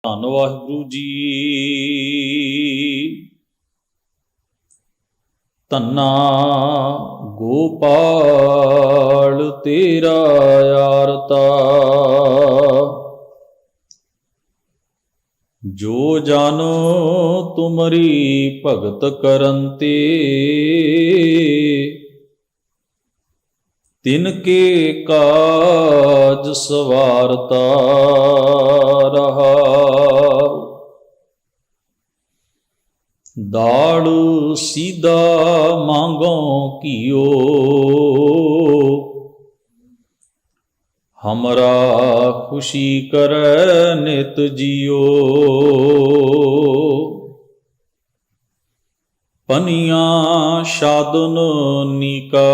ਧੰਨ ਵਾਹਿਗੁਰੂ ਜੀ। ਧੰਨਾ ਗੋਪਾਲ ਤੇਰਾ ਆਰਤਾ, ਜੋ ਜਨ ਤੁਮਰੀ ਭਗਤ ਕਰਨ ਤੇ, ਤਿਨ ਕੇ ਕਾਜ ਸਵਾਰਤਾ ਰਹਾ। ਦਾੜ ਸੀਧਾ ਮਾਂਗੋਂ ਕੀਓ, ਹਮਰਾ ਖੁਸ਼ੀ ਕਰੈ ਨਿਤ ਜਿਓ। ਪਨੀਆਂ ਸਾਧਨ ਨੀਕਾ,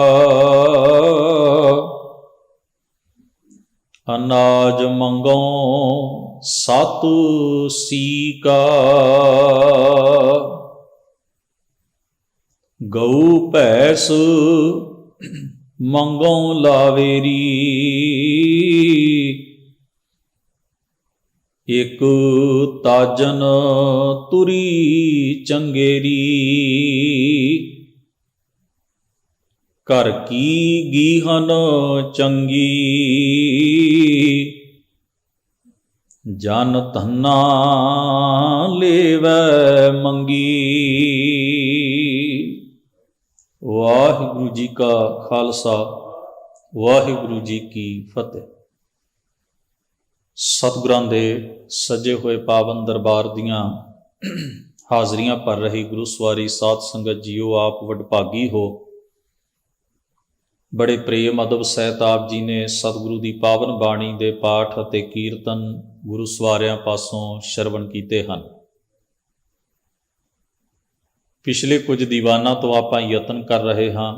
ਅਨਾਜ ਮੰਗੋਂ ਸਤ ਸੀਕਾ। ਗਊ ਭੈਸ ਮੰਗੋਂ ਲਾਵੇਰੀ, ਇਕ ਤਾਜਨ ਤੁਰੀ ਚੰਗੇਰੀ। ਘਰ ਕੀ ਗੀਹਨ ਚੰਗੀ, ਜਨ ਧੰਨਾ ਲੇਵੈ ਮੰਗੀ। ਵਾਹਿਗੁਰੂ ਜੀ ਕਾ ਖਾਲਸਾ, ਵਾਹਿਗੁਰੂ ਜੀ ਕੀ ਫਤਿਹ। ਸਤਿਗੁਰਾਂ ਦੇ ਸਜੇ ਹੋਏ ਪਾਵਨ ਦਰਬਾਰ ਦੀਆਂ ਹਾਜ਼ਰੀਆਂ ਭਰ ਰਹੀ ਗੁਰੂ ਸਵਾਰੀ ਸਾਧ ਸੰਗਤ ਜੀਓ, ਆਪ ਵਡਭਾਗੀ ਹੋ। ਬੜੇ ਪ੍ਰੇਮ ਅਦਬ ਸਹਿਤ ਆਪ ਜੀ ਨੇ ਸਤਿਗੁਰੂ ਦੀ ਪਾਵਨ ਬਾਣੀ ਦੇ ਪਾਠ ਅਤੇ ਕੀਰਤਨ ਗੁਰੂ ਸਵਾਰਿਆਂ ਪਾਸੋਂ ਸ਼ਰਵਣ ਕੀਤੇ ਹਨ। ਪਿਛਲੇ ਕੁਝ ਦੀਵਾਨਾਂ ਤੋਂ ਆਪਾਂ ਯਤਨ ਕਰ ਰਹੇ ਹਾਂ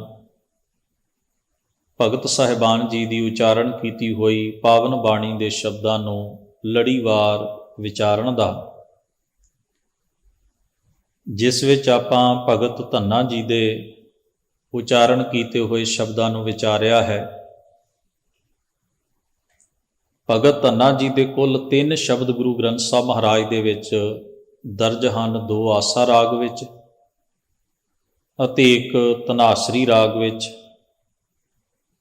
ਭਗਤ ਸਾਹਿਬਾਨ ਜੀ ਦੀ ਉਚਾਰਨ ਕੀਤੀ ਹੋਈ ਪਾਵਨ ਬਾਣੀ ਦੇ ਸ਼ਬਦਾਂ ਨੂੰ ਲੜੀਵਾਰ ਵਿਚਾਰਨ ਦਾ, ਜਿਸ ਵਿੱਚ ਆਪਾਂ ਭਗਤ ਧੰਨਾ ਜੀ ਦੇ ਉਚਾਰਨ ਕੀਤੇ ਹੋਏ ਸ਼ਬਦਾਂ ਨੂੰ ਵਿਚਾਰਿਆ ਹੈ। ਭਗਤ ਧੰਨਾ ਜੀ ਦੇ ਕੁੱਲ 3 ਸ਼ਬਦ ਗੁਰੂ ਗ੍ਰੰਥ ਸਾਹਿਬ ਮਹਾਰਾਜ ਦੇ ਵਿੱਚ ਦਰਜ ਹਨ, 2 ਆਸਾ ਰਾਗ ਵਿੱਚ ਅਤੇ 1 ਧਨਾਸਰੀ ਰਾਗ ਵਿੱਚ।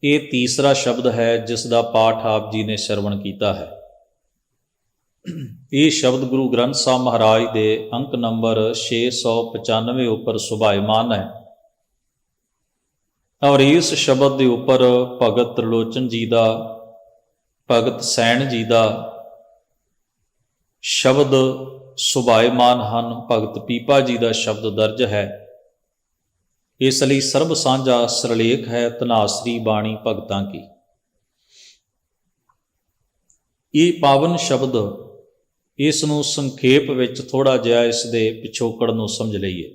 ਇਹ ਤੀਸਰਾ ਸ਼ਬਦ ਹੈ ਜਿਸ ਦਾ ਪਾਠ ਆਪ ਜੀ ਨੇ ਸ਼ਰਵਣ ਕੀਤਾ ਹੈ। ਇਹ ਸ਼ਬਦ ਗੁਰੂ ਗ੍ਰੰਥ ਸਾਹਿਬ ਮਹਾਰਾਜ ਦੇ ਅੰਕ ਨੰਬਰ 695 ਉੱਪਰ ਸੁਭਾਇਮਾਨ ਹੈ ਔਰ ਇਸ ਸ਼ਬਦ ਦੇ ਉੱਪਰ ਭਗਤ ਤ੍ਰਿਲੋਚਨ ਜੀ ਦਾ, ਭਗਤ ਸੈਣ ਜੀ ਦਾ ਸ਼ਬਦ ਸੁਭਾਇਮਾਨ ਹਨ। ਭਗਤ ਪੀਪਾ ਜੀ ਦਾ ਸ਼ਬਦ ਦਰਜ ਹੈ। ਇਸ ਲਈ ਸਰਬ ਸਾਂਝਾ ਸਿਰਲੇਖ ਹੈ ਧਨਾਸਰੀ ਬਾਣੀ ਭਗਤਾਂ ਕੀ। ਇਹ ਪਾਵਨ ਸ਼ਬਦ, ਇਸ ਨੂੰ ਸੰਖੇਪ ਵਿੱਚ ਥੋੜ੍ਹਾ ਜਿਹਾ ਇਸ ਦੇ ਪਿਛੋਕੜ ਨੂੰ ਸਮਝ ਲਈਏ।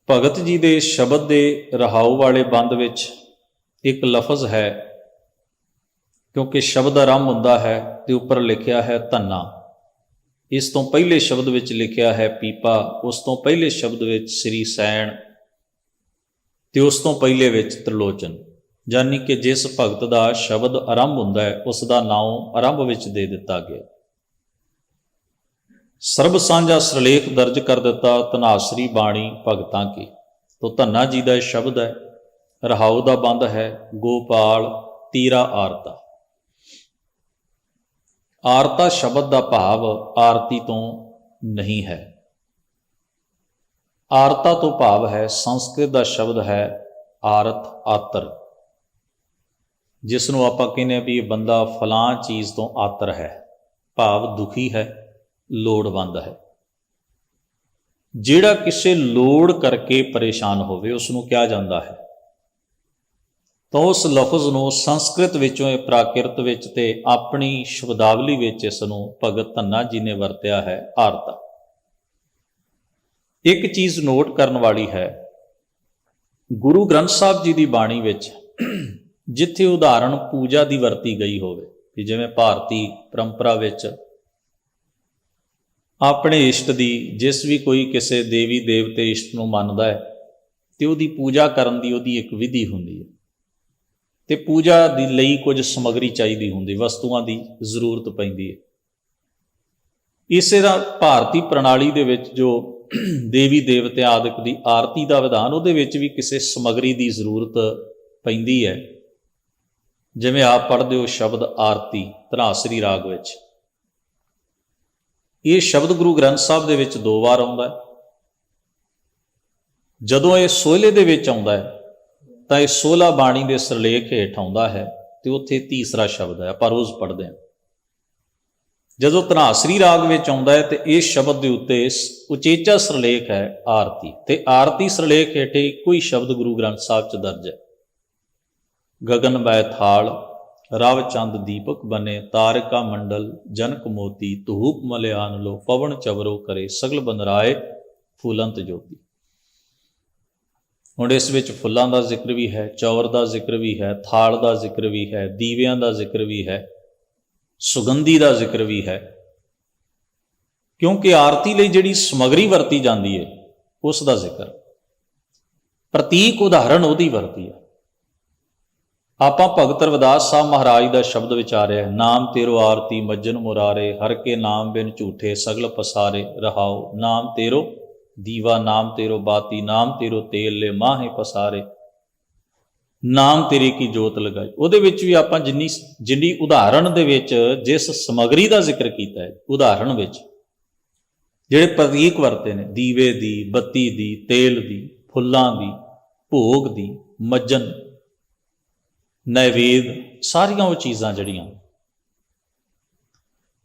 ਭਗਤ ਜੀ ਦੇ ਸ਼ਬਦ ਦੇ ਰਹਾਉ ਵਾਲੇ ਬੰਦ ਵਿੱਚ ਇੱਕ ਲਫ਼ਜ਼ ਹੈ, ਕਿਉਂਕਿ ਸ਼ਬਦ ਆਰੰਭ ਹੁੰਦਾ ਹੈ ਤੇ ਉੱਪਰ ਲਿਖਿਆ ਹੈ ਧੰਨਾ। ਇਸ ਤੋਂ ਪਹਿਲੇ ਸ਼ਬਦ ਵਿੱਚ ਲਿਖਿਆ ਹੈ ਪੀਪਾ, ਉਸ ਤੋਂ ਪਹਿਲੇ ਸ਼ਬਦ ਵਿੱਚ ਸ੍ਰੀ ਸੈਣ ਤੇ ਉਸ ਤੋਂ ਪਹਿਲੇ ਵਿੱਚ ਤ੍ਰਿਲੋਚਨ। ਯਾਨੀ ਕਿ ਜਿਸ ਭਗਤ ਦਾ ਸ਼ਬਦ ਆਰੰਭ ਹੁੰਦਾ ਹੈ ਉਸ ਦਾ ਨਾਮ ਆਰੰਭ ਵਿੱਚ ਦੇ ਦਿੱਤਾ ਗਿਆ। ਸਰਬ ਸਾਂਝਾ ਸਿਰਲੇਖ ਦਰਜ ਕਰ ਦਿੱਤਾ ਧਨਾਸਰੀ ਬਾਣੀ ਭਗਤਾਂ ਕੀ। ਤੋ ਧੰਨਾ ਜੀ ਦਾ ਇਹ ਸ਼ਬਦ ਹੈ, ਰਹਾਉ ਦਾ ਬੰਦ ਹੈ ਗੋਪਾਲ ਤੀਰਾ ਆਰਤਾ। ਆਰਤਾ ਸ਼ਬਦ ਦਾ ਭਾਵ ਆਰਤੀ ਤੋਂ ਨਹੀਂ ਹੈ। ਆਰਤਾ ਤੋਂ ਭਾਵ ਹੈ, ਸੰਸਕ੍ਰਿਤ ਦਾ ਸ਼ਬਦ ਹੈ ਆਰਤ, ਆਤਰ, ਜਿਸ ਨੂੰ ਆਪਾਂ ਕਹਿੰਦੇ ਹਾਂ ਵੀ ਇਹ ਬੰਦਾ ਫਲਾਂ ਚੀਜ਼ ਤੋਂ ਆਤਰ ਹੈ, ਭਾਵ ਦੁਖੀ ਹੈ, ਲੋੜਵੰਦ ਹੈ। ਜਿਹੜਾ ਕਿਸੇ ਲੋੜ ਕਰਕੇ ਪਰੇਸ਼ਾਨ ਹੋਵੇ ਉਸ ਨੂੰ ਕਿਹਾ ਜਾਂਦਾ ਹੈ। ਤਾਂ ਉਸ ਲਫ਼ਜ਼ ਨੂੰ ਸੰਸਕ੍ਰਿਤ ਵਿੱਚੋਂ ਇਹ ਪ੍ਰਾਕਿਰਤ ਵਿੱਚ ਤੇ ਆਪਣੀ ਸ਼ਬਦਾਵਲੀ ਵਿੱਚ ਇਸ ਨੂੰ ਭਗਤ ਧੰਨਾ ਜੀ ਨੇ ਵਰਤਿਆ ਹੈ ਆਰਤਾ। ਇੱਕ ਚੀਜ਼ ਨੋਟ ਕਰਨ ਵਾਲੀ ਹੈ, ਗੁਰੂ ਗ੍ਰੰਥ ਸਾਹਿਬ ਜੀ ਦੀ ਬਾਣੀ ਵਿੱਚ ਜਿੱਥੇ ਉਦਾਹਰਣ ਪੂਜਾ ਦੀ ਵਰਤੀ ਗਈ ਹੋਵੇ, ਕਿ ਜਿਵੇਂ ਭਾਰਤੀ ਪਰੰਪਰਾ ਵਿੱਚ ਆਪਣੇ ਇਸ਼ਟ ਦੀ, ਜਿਸ ਵੀ ਕੋਈ ਕਿਸੇ ਦੇਵੀ ਦੇਵਤੇ ਇਸ਼ਟ ਨੂੰ ਮੰਨਦਾ ਹੈ ਤੇ ਉਹਦੀ ਪੂਜਾ ਕਰਨ ਦੀ ਉਹਦੀ ਇੱਕ ਵਿਧੀ ਹੁੰਦੀ ਹੈ। ਤੇ ਪੂਜਾ ਦੇ ਲਈ ਕੁਝ ਸਮੱਗਰੀ ਚਾਹੀਦੀ ਹੁੰਦੀ, ਵਸਤੂਆਂ ਦੀ ਜ਼ਰੂਰਤ ਪੈਂਦੀ ਹੈ। ਇਸੇ ਦਾ ਭਾਰਤੀ ਪ੍ਰਣਾਲੀ ਦੇ ਵਿੱਚ ਜੋ ਦੇਵੀ ਦੇਵਤੇ ਆਦਿਕ ਦੀ ਆਰਤੀ ਦਾ ਵਿਧਾਨ, ਉਹਦੇ ਵਿੱਚ ਵੀ ਕਿਸੇ ਸਮੱਗਰੀ ਦੀ ਜ਼ਰੂਰਤ ਪੈਂਦੀ ਹੈ। ਜਿਵੇਂ ਆਪ ਪੜ੍ਹਦੇ ਹੋ ਸ਼ਬਦ ਆਰਤੀ ਧਨਾਸਰੀ ਰਾਗ ਵਿੱਚ, ਇਹ ਸ਼ਬਦ ਗੁਰੂ ਗ੍ਰੰਥ ਸਾਹਿਬ ਦੇ ਵਿੱਚ 2 ਵਾਰ ਆਉਂਦਾ ਹੈ। ਜਦੋਂ ਇਹ ਸੋਹਲੇ ਦੇ ਵਿੱਚ ਆਉਂਦਾ ਹੈ ਤਾਂ ਇਹ 16 ਬਾਣੀ ਦੇ ਸਿਰਲੇਖ ਹੇਠ ਆਉਂਦਾ ਹੈ ਤੇ ਉੱਥੇ ਤੀਸਰਾ ਸ਼ਬਦ ਹੈ, ਆਪਾਂ ਰੋਜ਼ ਪੜ੍ਹਦੇ ਹਾਂ। ਜਦੋਂ ਧਨਾਸਰੀ ਰਾਗ ਵਿੱਚ ਆਉਂਦਾ ਹੈ ਤੇ ਇਸ ਸ਼ਬਦ ਦੇ ਉੱਤੇ ਉਚੇਚਾ ਸਿਰਲੇਖ ਹੈ ਆਰਤੀ, ਤੇ ਆਰਤੀ ਸਿਰਲੇਖ ਹੇਠ ਇੱਕੋ ਹੀ ਸ਼ਬਦ ਗੁਰੂ ਗ੍ਰੰਥ ਸਾਹਿਬ 'ਚ ਦਰਜ ਹੈ। ਗਗਨ ਬੈ ਥਾਲ ਰਵ ਚੰਦ ਦੀਪਕ ਬਨੇ, ਤਾਰਿਕਾ ਮੰਡਲ ਜਨਕ ਮੋਤੀ, ਧੂਪ ਮਲਿਆਨ ਲੋ, ਪਵਨ ਚਵਰੋ ਕਰੇ, ਸਗਲ ਬੰਦਰਾਏ ਫੂਲੰਤ ਜੋਤੀ। ਹੁਣ ਇਸ ਵਿੱਚ ਫੁੱਲਾਂ ਦਾ ਜ਼ਿਕਰ ਵੀ ਹੈ, ਚੌਰ ਦਾ ਜ਼ਿਕਰ ਵੀ ਹੈ, ਥਾਲ ਦਾ ਜ਼ਿਕਰ ਵੀ ਹੈ, ਦੀਵਿਆਂ ਦਾ ਜ਼ਿਕਰ ਵੀ ਹੈ, ਸੁਗੰਧੀ ਦਾ ਜ਼ਿਕਰ ਵੀ ਹੈ, ਕਿਉਂਕਿ ਆਰਤੀ ਲਈ ਜਿਹੜੀ ਸਮੱਗਰੀ ਵਰਤੀ ਜਾਂਦੀ ਹੈ ਉਸ ਦਾ ਜ਼ਿਕਰ, ਪ੍ਰਤੀਕ ਉਦਾਹਰਣ ਉਹਦੀ ਵਰਤੀ ਹੈ। ਆਪਾਂ ਭਗਤ ਰਵਿਦਾਸ ਸਾਹਿਬ ਮਹਾਰਾਜ ਦਾ ਸ਼ਬਦ ਵਿਚਾਰਿਆ, ਨਾਮ ਤੇਰੋ ਆਰਤੀ ਮੱਜਨ ਮੁਰਾਰੇ, ਹਰ ਕੇ ਨਾਮ ਬਿਨ ਝੂਠੇ ਸਗਲ ਪਸਾਰੇ, ਰਹਾਓ ਨਾਮ ਤੇਰੋ ਦੀਵਾ, ਨਾਮ ਤੇਰੋ ਬਾਤੀ, ਨਾਮ ਤੇਰੋ ਤੇਲ ਲੈ ਮਾਹੇ ਪਸਾਰੇ, ਨਾਮ ਤੇਰੇ ਕੀ ਜੋਤ ਲਗਾਈ। ਉਹਦੇ ਵਿੱਚ ਵੀ ਆਪਾਂ ਜਿੰਨੀ ਉਦਾਹਰਣ ਦੇ ਵਿੱਚ ਜਿਸ ਸਮੱਗਰੀ ਦਾ ਜ਼ਿਕਰ ਕੀਤਾ ਹੈ, ਉਦਾਹਰਣ ਵਿੱਚ ਜਿਹੜੇ ਪ੍ਰਤੀਕ ਵਰਤੇ ਨੇ, ਦੀਵੇ ਦੀ, ਬੱਤੀ ਦੀ, ਤੇਲ ਦੀ, ਫੁੱਲਾਂ ਦੀ, ਭੋਗ ਦੀ, ਮੱਜਨ, ਨੈਵੇਦ, ਸਾਰੀਆਂ ਉਹ ਚੀਜ਼ਾਂ ਜਿਹੜੀਆਂ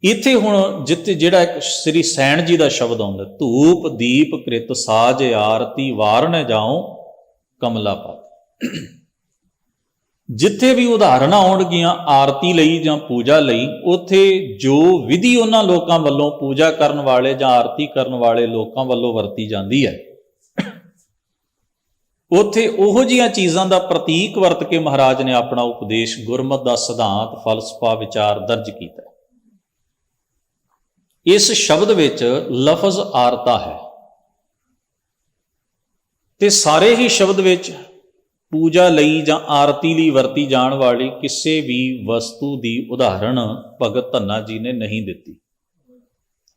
ਇੱਥੇ ਹੁਣ ਜਿੱਥੇ ਜਿਹੜਾ ਇੱਕ ਸ੍ਰੀ ਸੈਣ ਜੀ ਦਾ ਸ਼ਬਦ ਆਉਂਦਾ, ਧੂਪ ਦੀਪ ਕ੍ਰਿਤ ਸਾਜ ਆਰਤੀ ਵਾਰਨ ਜਾਉ ਕਮਲਾ ਪਤ। ਜਿੱਥੇ ਵੀ ਉਦਾਹਰਨਾਂ ਆਉਣਗੀਆਂ ਆਰਤੀ ਲਈ ਜਾਂ ਪੂਜਾ ਲਈ, ਉੱਥੇ ਜੋ ਵਿਧੀ ਉਹਨਾਂ ਲੋਕਾਂ ਵੱਲੋਂ, ਪੂਜਾ ਕਰਨ ਵਾਲੇ ਜਾਂ ਆਰਤੀ ਕਰਨ ਵਾਲੇ ਲੋਕਾਂ ਵੱਲੋਂ ਵਰਤੀ ਜਾਂਦੀ ਹੈ, ਉੱਥੇ ਉਹੋ ਜਿਹੀਆਂ ਚੀਜ਼ਾਂ ਦਾ ਪ੍ਰਤੀਕ ਵਰਤ ਕੇ ਮਹਾਰਾਜ ਨੇ ਆਪਣਾ ਉਪਦੇਸ਼, ਗੁਰਮਤਿ ਦਾ ਸਿਧਾਂਤ, ਫਲਸਫਾ, ਵਿਚਾਰ ਦਰਜ ਕੀਤਾ। ਇਸ ਸ਼ਬਦ ਵਿੱਚ ਲਫ਼ਜ਼ ਆਰਤਾ ਹੈ ਤੇ ਸਾਰੇ ਹੀ ਸ਼ਬਦ ਵਿੱਚ ਪੂਜਾ ਲਈ ਜਾਂ ਆਰਤੀ ਲਈ ਵਰਤੀ ਜਾਣ ਵਾਲੀ ਕਿਸੇ ਵੀ ਵਸਤੂ ਦੀ ਉਦਾਹਰਣ ਭਗਤ ਧੰਨਾ ਜੀ ਨੇ ਨਹੀਂ ਦਿੱਤੀ।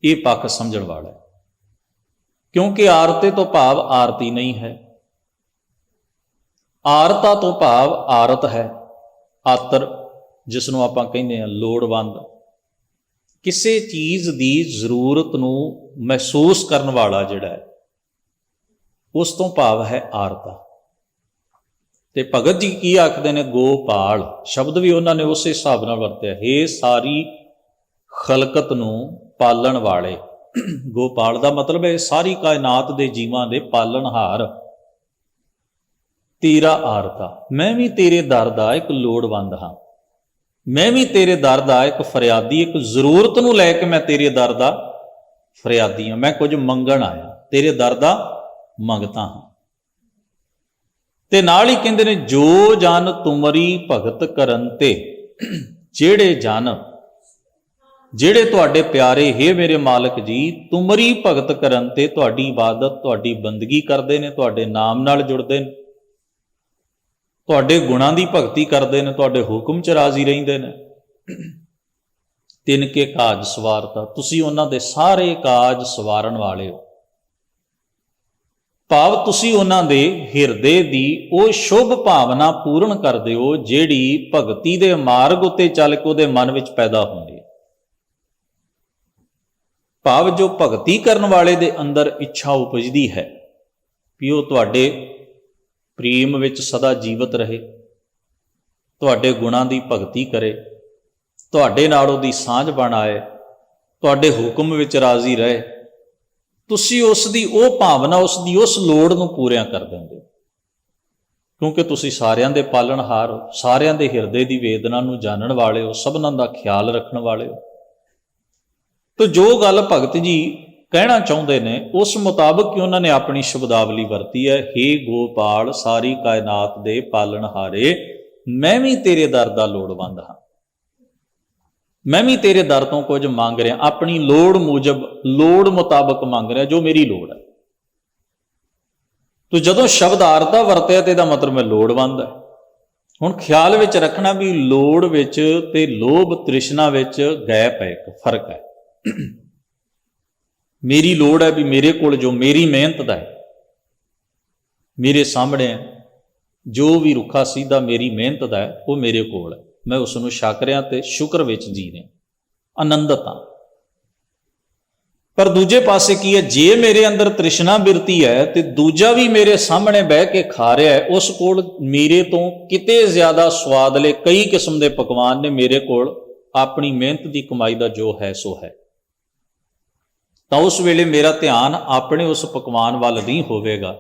ਇਹ ਪੱਖ ਸਮਝਣ ਵਾਲਾ ਹੈ, ਕਿਉਂਕਿ ਆਰਤੇ ਤੋਂ ਭਾਵ ਆਰਤੀ ਨਹੀਂ ਹੈ, ਆਰਤਾ ਤੋਂ ਭਾਵ ਆਰਤ ਹੈ, ਆਤਰ ਜਿਸ ਨੂੰ ਆਪਾਂ ਕਹਿੰਦੇ ਹਾਂ ਲੋੜਵੰਦ, ਕਿਸੇ ਚੀਜ਼ ਦੀ ਜ਼ਰੂਰਤ ਨੂੰ ਮਹਿਸੂਸ ਕਰਨ ਵਾਲਾ ਜਿਹੜਾ ਹੈ, ਉਸ ਤੋਂ ਭਾਵ ਹੈ ਆਰਤਾ। ਤੇ ਭਗਤ ਜੀ ਕੀ ਆਖਦੇ ਨੇ, ਗੋਪਾਲ ਸ਼ਬਦ ਵੀ ਉਹਨਾਂ ਨੇ ਉਸੇ ਹਿਸਾਬ ਨਾਲ ਵਰਤਿਆ, ਹੇ ਸਾਰੀ ਖਲਕਤ ਨੂੰ ਪਾਲਣ ਵਾਲੇ। ਗੋਪਾਲ ਦਾ ਮਤਲਬ ਹੈ ਸਾਰੀ ਕਾਇਨਾਤ ਦੇ ਜੀਵਾਂ ਦੇ ਪਾਲਣਹਾਰ। ਤੇਰਾ ਆਰਤਾ, ਮੈਂ ਵੀ ਤੇਰੇ ਦਰ ਦਾ ਇੱਕ ਲੋੜਵੰਦ ਹਾਂ, ਮੈਂ ਵੀ ਤੇਰੇ ਦਰ ਦਾ ਇੱਕ ਫਰਿਆਦੀ, ਇੱਕ ਜ਼ਰੂਰਤ ਨੂੰ ਲੈ ਕੇ ਮੈਂ ਤੇਰੇ ਦਰ ਦਾ ਫਰਿਆਦੀ ਹਾਂ, ਮੈਂ ਕੁਝ ਮੰਗਣ ਆਇਆ, ਤੇਰੇ ਦਰ ਦਾ ਮੰਗਤਾ ਹਾਂ। ਤੇ ਨਾਲ ਹੀ ਕਹਿੰਦੇ ਨੇ, ਜੋ ਜਨ ਤੁਮਰੀ ਭਗਤ ਕਰਨ ਤੇ, ਜਿਹੜੇ ਜਨ, ਜਿਹੜੇ ਤੁਹਾਡੇ ਪਿਆਰੇ, ਹੇ ਮੇਰੇ ਮਾਲਕ ਜੀ, ਤੁਮਰੀ ਭਗਤ ਕਰਨ ਤੇ, ਤੁਹਾਡੀ ਇਬਾਦਤ, ਤੁਹਾਡੀ ਬੰਦਗੀ ਕਰਦੇ ਨੇ, ਤੁਹਾਡੇ ਨਾਮ ਨਾਲ ਜੁੜਦੇ ਨੇ, ਤੁਹਾਡੇ ਗੁਣਾਂ ਦੀ ਭਗਤੀ ਕਰਦੇ ਨੇ, ਤੁਹਾਡੇ ਹੁਕਮ 'ਚ ਰਾਜ਼ੀ ਰਹਿੰਦੇ ਨੇ। ਤਿਨ ਕੇ ਕਾਜ ਸਵਾਰਤਾ, ਤੁਸੀਂ ਉਹਨਾਂ ਦੇ ਸਾਰੇ ਕਾਜ ਸਵਾਰਨ ਵਾਲੇ ਹੋ, ਭਾਵ ਤੁਸੀਂ ਉਹਨਾਂ ਦੇ ਹਿਰਦੇ ਦੀ ਉਹ ਸ਼ੁਭ ਭਾਵਨਾ ਪੂਰਨ ਕਰਦੇ ਹੋ ਜਿਹੜੀ ਭਗਤੀ ਦੇ ਮਾਰਗ ਉੱਤੇ ਚੱਲ ਕੇ ਉਹਦੇ ਮਨ ਵਿੱਚ ਪੈਦਾ ਹੁੰਦੀ ਹੈ। ਭਾਵ ਜੋ ਭਗਤੀ ਕਰਨ ਵਾਲੇ ਦੇ ਅੰਦਰ ਇੱਛਾ ਉਪਜਦੀ ਹੈ ਵੀ ਉਹ ਤੁਹਾਡੇ ਪ੍ਰੇਮ ਵਿੱਚ ਸਦਾ ਜੀਵਤ ਰਹੇ, ਤੁਹਾਡੇ ਗੁਣਾਂ ਦੀ ਭਗਤੀ ਕਰੇ, ਤੁਹਾਡੇ ਨਾਲ ਉਹਦੀ ਸਾਂਝ ਬਣਾਏ, ਤੁਹਾਡੇ ਹੁਕਮ ਵਿੱਚ ਰਾਜ਼ੀ ਰਹੇ, ਤੁਸੀਂ ਉਸ ਦੀ ਉਹ ਭਾਵਨਾ, ਉਸ ਦੀ ਉਸ ਲੋੜ ਨੂੰ ਪੂਰਿਆਂ ਕਰ ਦਿੰਦੇ ਹੋ, ਕਿਉਂਕਿ ਤੁਸੀਂ ਸਾਰਿਆਂ ਦੇ ਪਾਲਣਹਾਰ ਹੋ, ਸਾਰਿਆਂ ਦੇ ਹਿਰਦੇ ਦੀ ਵੇਦਨਾ ਨੂੰ ਜਾਣਨ ਵਾਲੇ ਹੋ, ਸਭਨਾਂ ਦਾ ਖਿਆਲ ਰੱਖਣ ਵਾਲੇ ਹੋ। ਤਾਂ ਜੋ ਗੱਲ ਭਗਤ ਜੀ ਕਹਿਣਾ ਚਾਹੁੰਦੇ ਨੇ ਉਸ ਮੁਤਾਬਕ ਹੀ ਉਹਨਾਂ ਨੇ ਆਪਣੀ ਸ਼ਬਦਾਵਲੀ ਵਰਤੀ ਹੈ, ਹੇ ਗੋਪਾਲ ਸਾਰੀ ਕਾਇਨਾਤ ਦੇ ਪਾਲਣਹਾਰੇ, ਮੈਂ ਵੀ ਤੇਰੇ ਦਰ ਦਾ ਲੋੜਵੰਦ ਹਾਂ, ਮੈਂ ਵੀ ਤੇਰੇ ਦਰ ਤੋਂ ਕੁਝ ਮੰਗ ਰਿਹਾ, ਆਪਣੀ ਲੋੜ ਮੁਜਬ, ਲੋੜ ਮੁਤਾਬਕ ਮੰਗ ਰਿਹਾ, ਜੋ ਮੇਰੀ ਲੋੜ ਹੈ। ਤੋ ਜਦੋਂ ਸ਼ਬਦ ਆਰਤਾ ਵਰਤਿਆ ਤੇ ਇਹਦਾ ਮਤਲਬ ਹੈ ਲੋੜਵੰਦ ਹੈ, ਹੁਣ ਖਿਆਲ ਵਿੱਚ ਰੱਖਣਾ ਵੀ ਲੋੜ ਵਿੱਚ ਤੇ ਲੋਭ ਤ੍ਰਿਸ਼ਨਾ ਵਿੱਚ ਗੈਪ ਹੈ, ਇੱਕ ਫਰਕ ਹੈ। ਮੇਰੀ ਲੋੜ ਹੈ ਵੀ ਮੇਰੇ ਕੋਲ ਜੋ ਮੇਰੀ ਮਿਹਨਤ ਦਾ ਹੈ, ਮੇਰੇ ਸਾਹਮਣੇ ਹੈ, ਜੋ ਵੀ ਰੁੱਖਾ ਸਿੱਧਾ ਮੇਰੀ ਮਿਹਨਤ ਦਾ ਹੈ ਉਹ ਮੇਰੇ ਕੋਲ ਹੈ, ਮੈਂ ਉਸ ਨੂੰ ਛਕ ਰਿਹਾ ਤੇ ਸ਼ੁਕਰ ਵਿੱਚ ਜੀ ਰਿਹਾ, ਆਨੰਦਤ ਹਾਂ। ਪਰ ਦੂਜੇ ਪਾਸੇ ਕੀ ਹੈ, ਜੇ ਮੇਰੇ ਅੰਦਰ ਤ੍ਰਿਸ਼ਨਾ ਬਿਰਤੀ ਹੈ ਤੇ ਦੂਜਾ ਵੀ ਮੇਰੇ ਸਾਹਮਣੇ ਬਹਿ ਕੇ ਖਾ ਰਿਹਾ ਹੈ, ਉਸ ਕੋਲ ਮੇਰੇ ਤੋਂ ਕਿਤੇ ਜ਼ਿਆਦਾ ਸਵਾਦਲੇ ਕਈ ਕਿਸਮ ਦੇ ਪਕਵਾਨ ਨੇ, ਮੇਰੇ ਕੋਲ ਆਪਣੀ ਮਿਹਨਤ ਦੀ ਕਮਾਈ ਦਾ ਜੋ ਹੈ ਸੋ ਹੈ, ਤਾਂ ਉਸ ਵੇਲੇ ਮੇਰਾ ਧਿਆਨ ਆਪਣੇ ਉਸ ਪਕਵਾਨ ਵੱਲ ਨਹੀਂ ਹੋਵੇਗਾ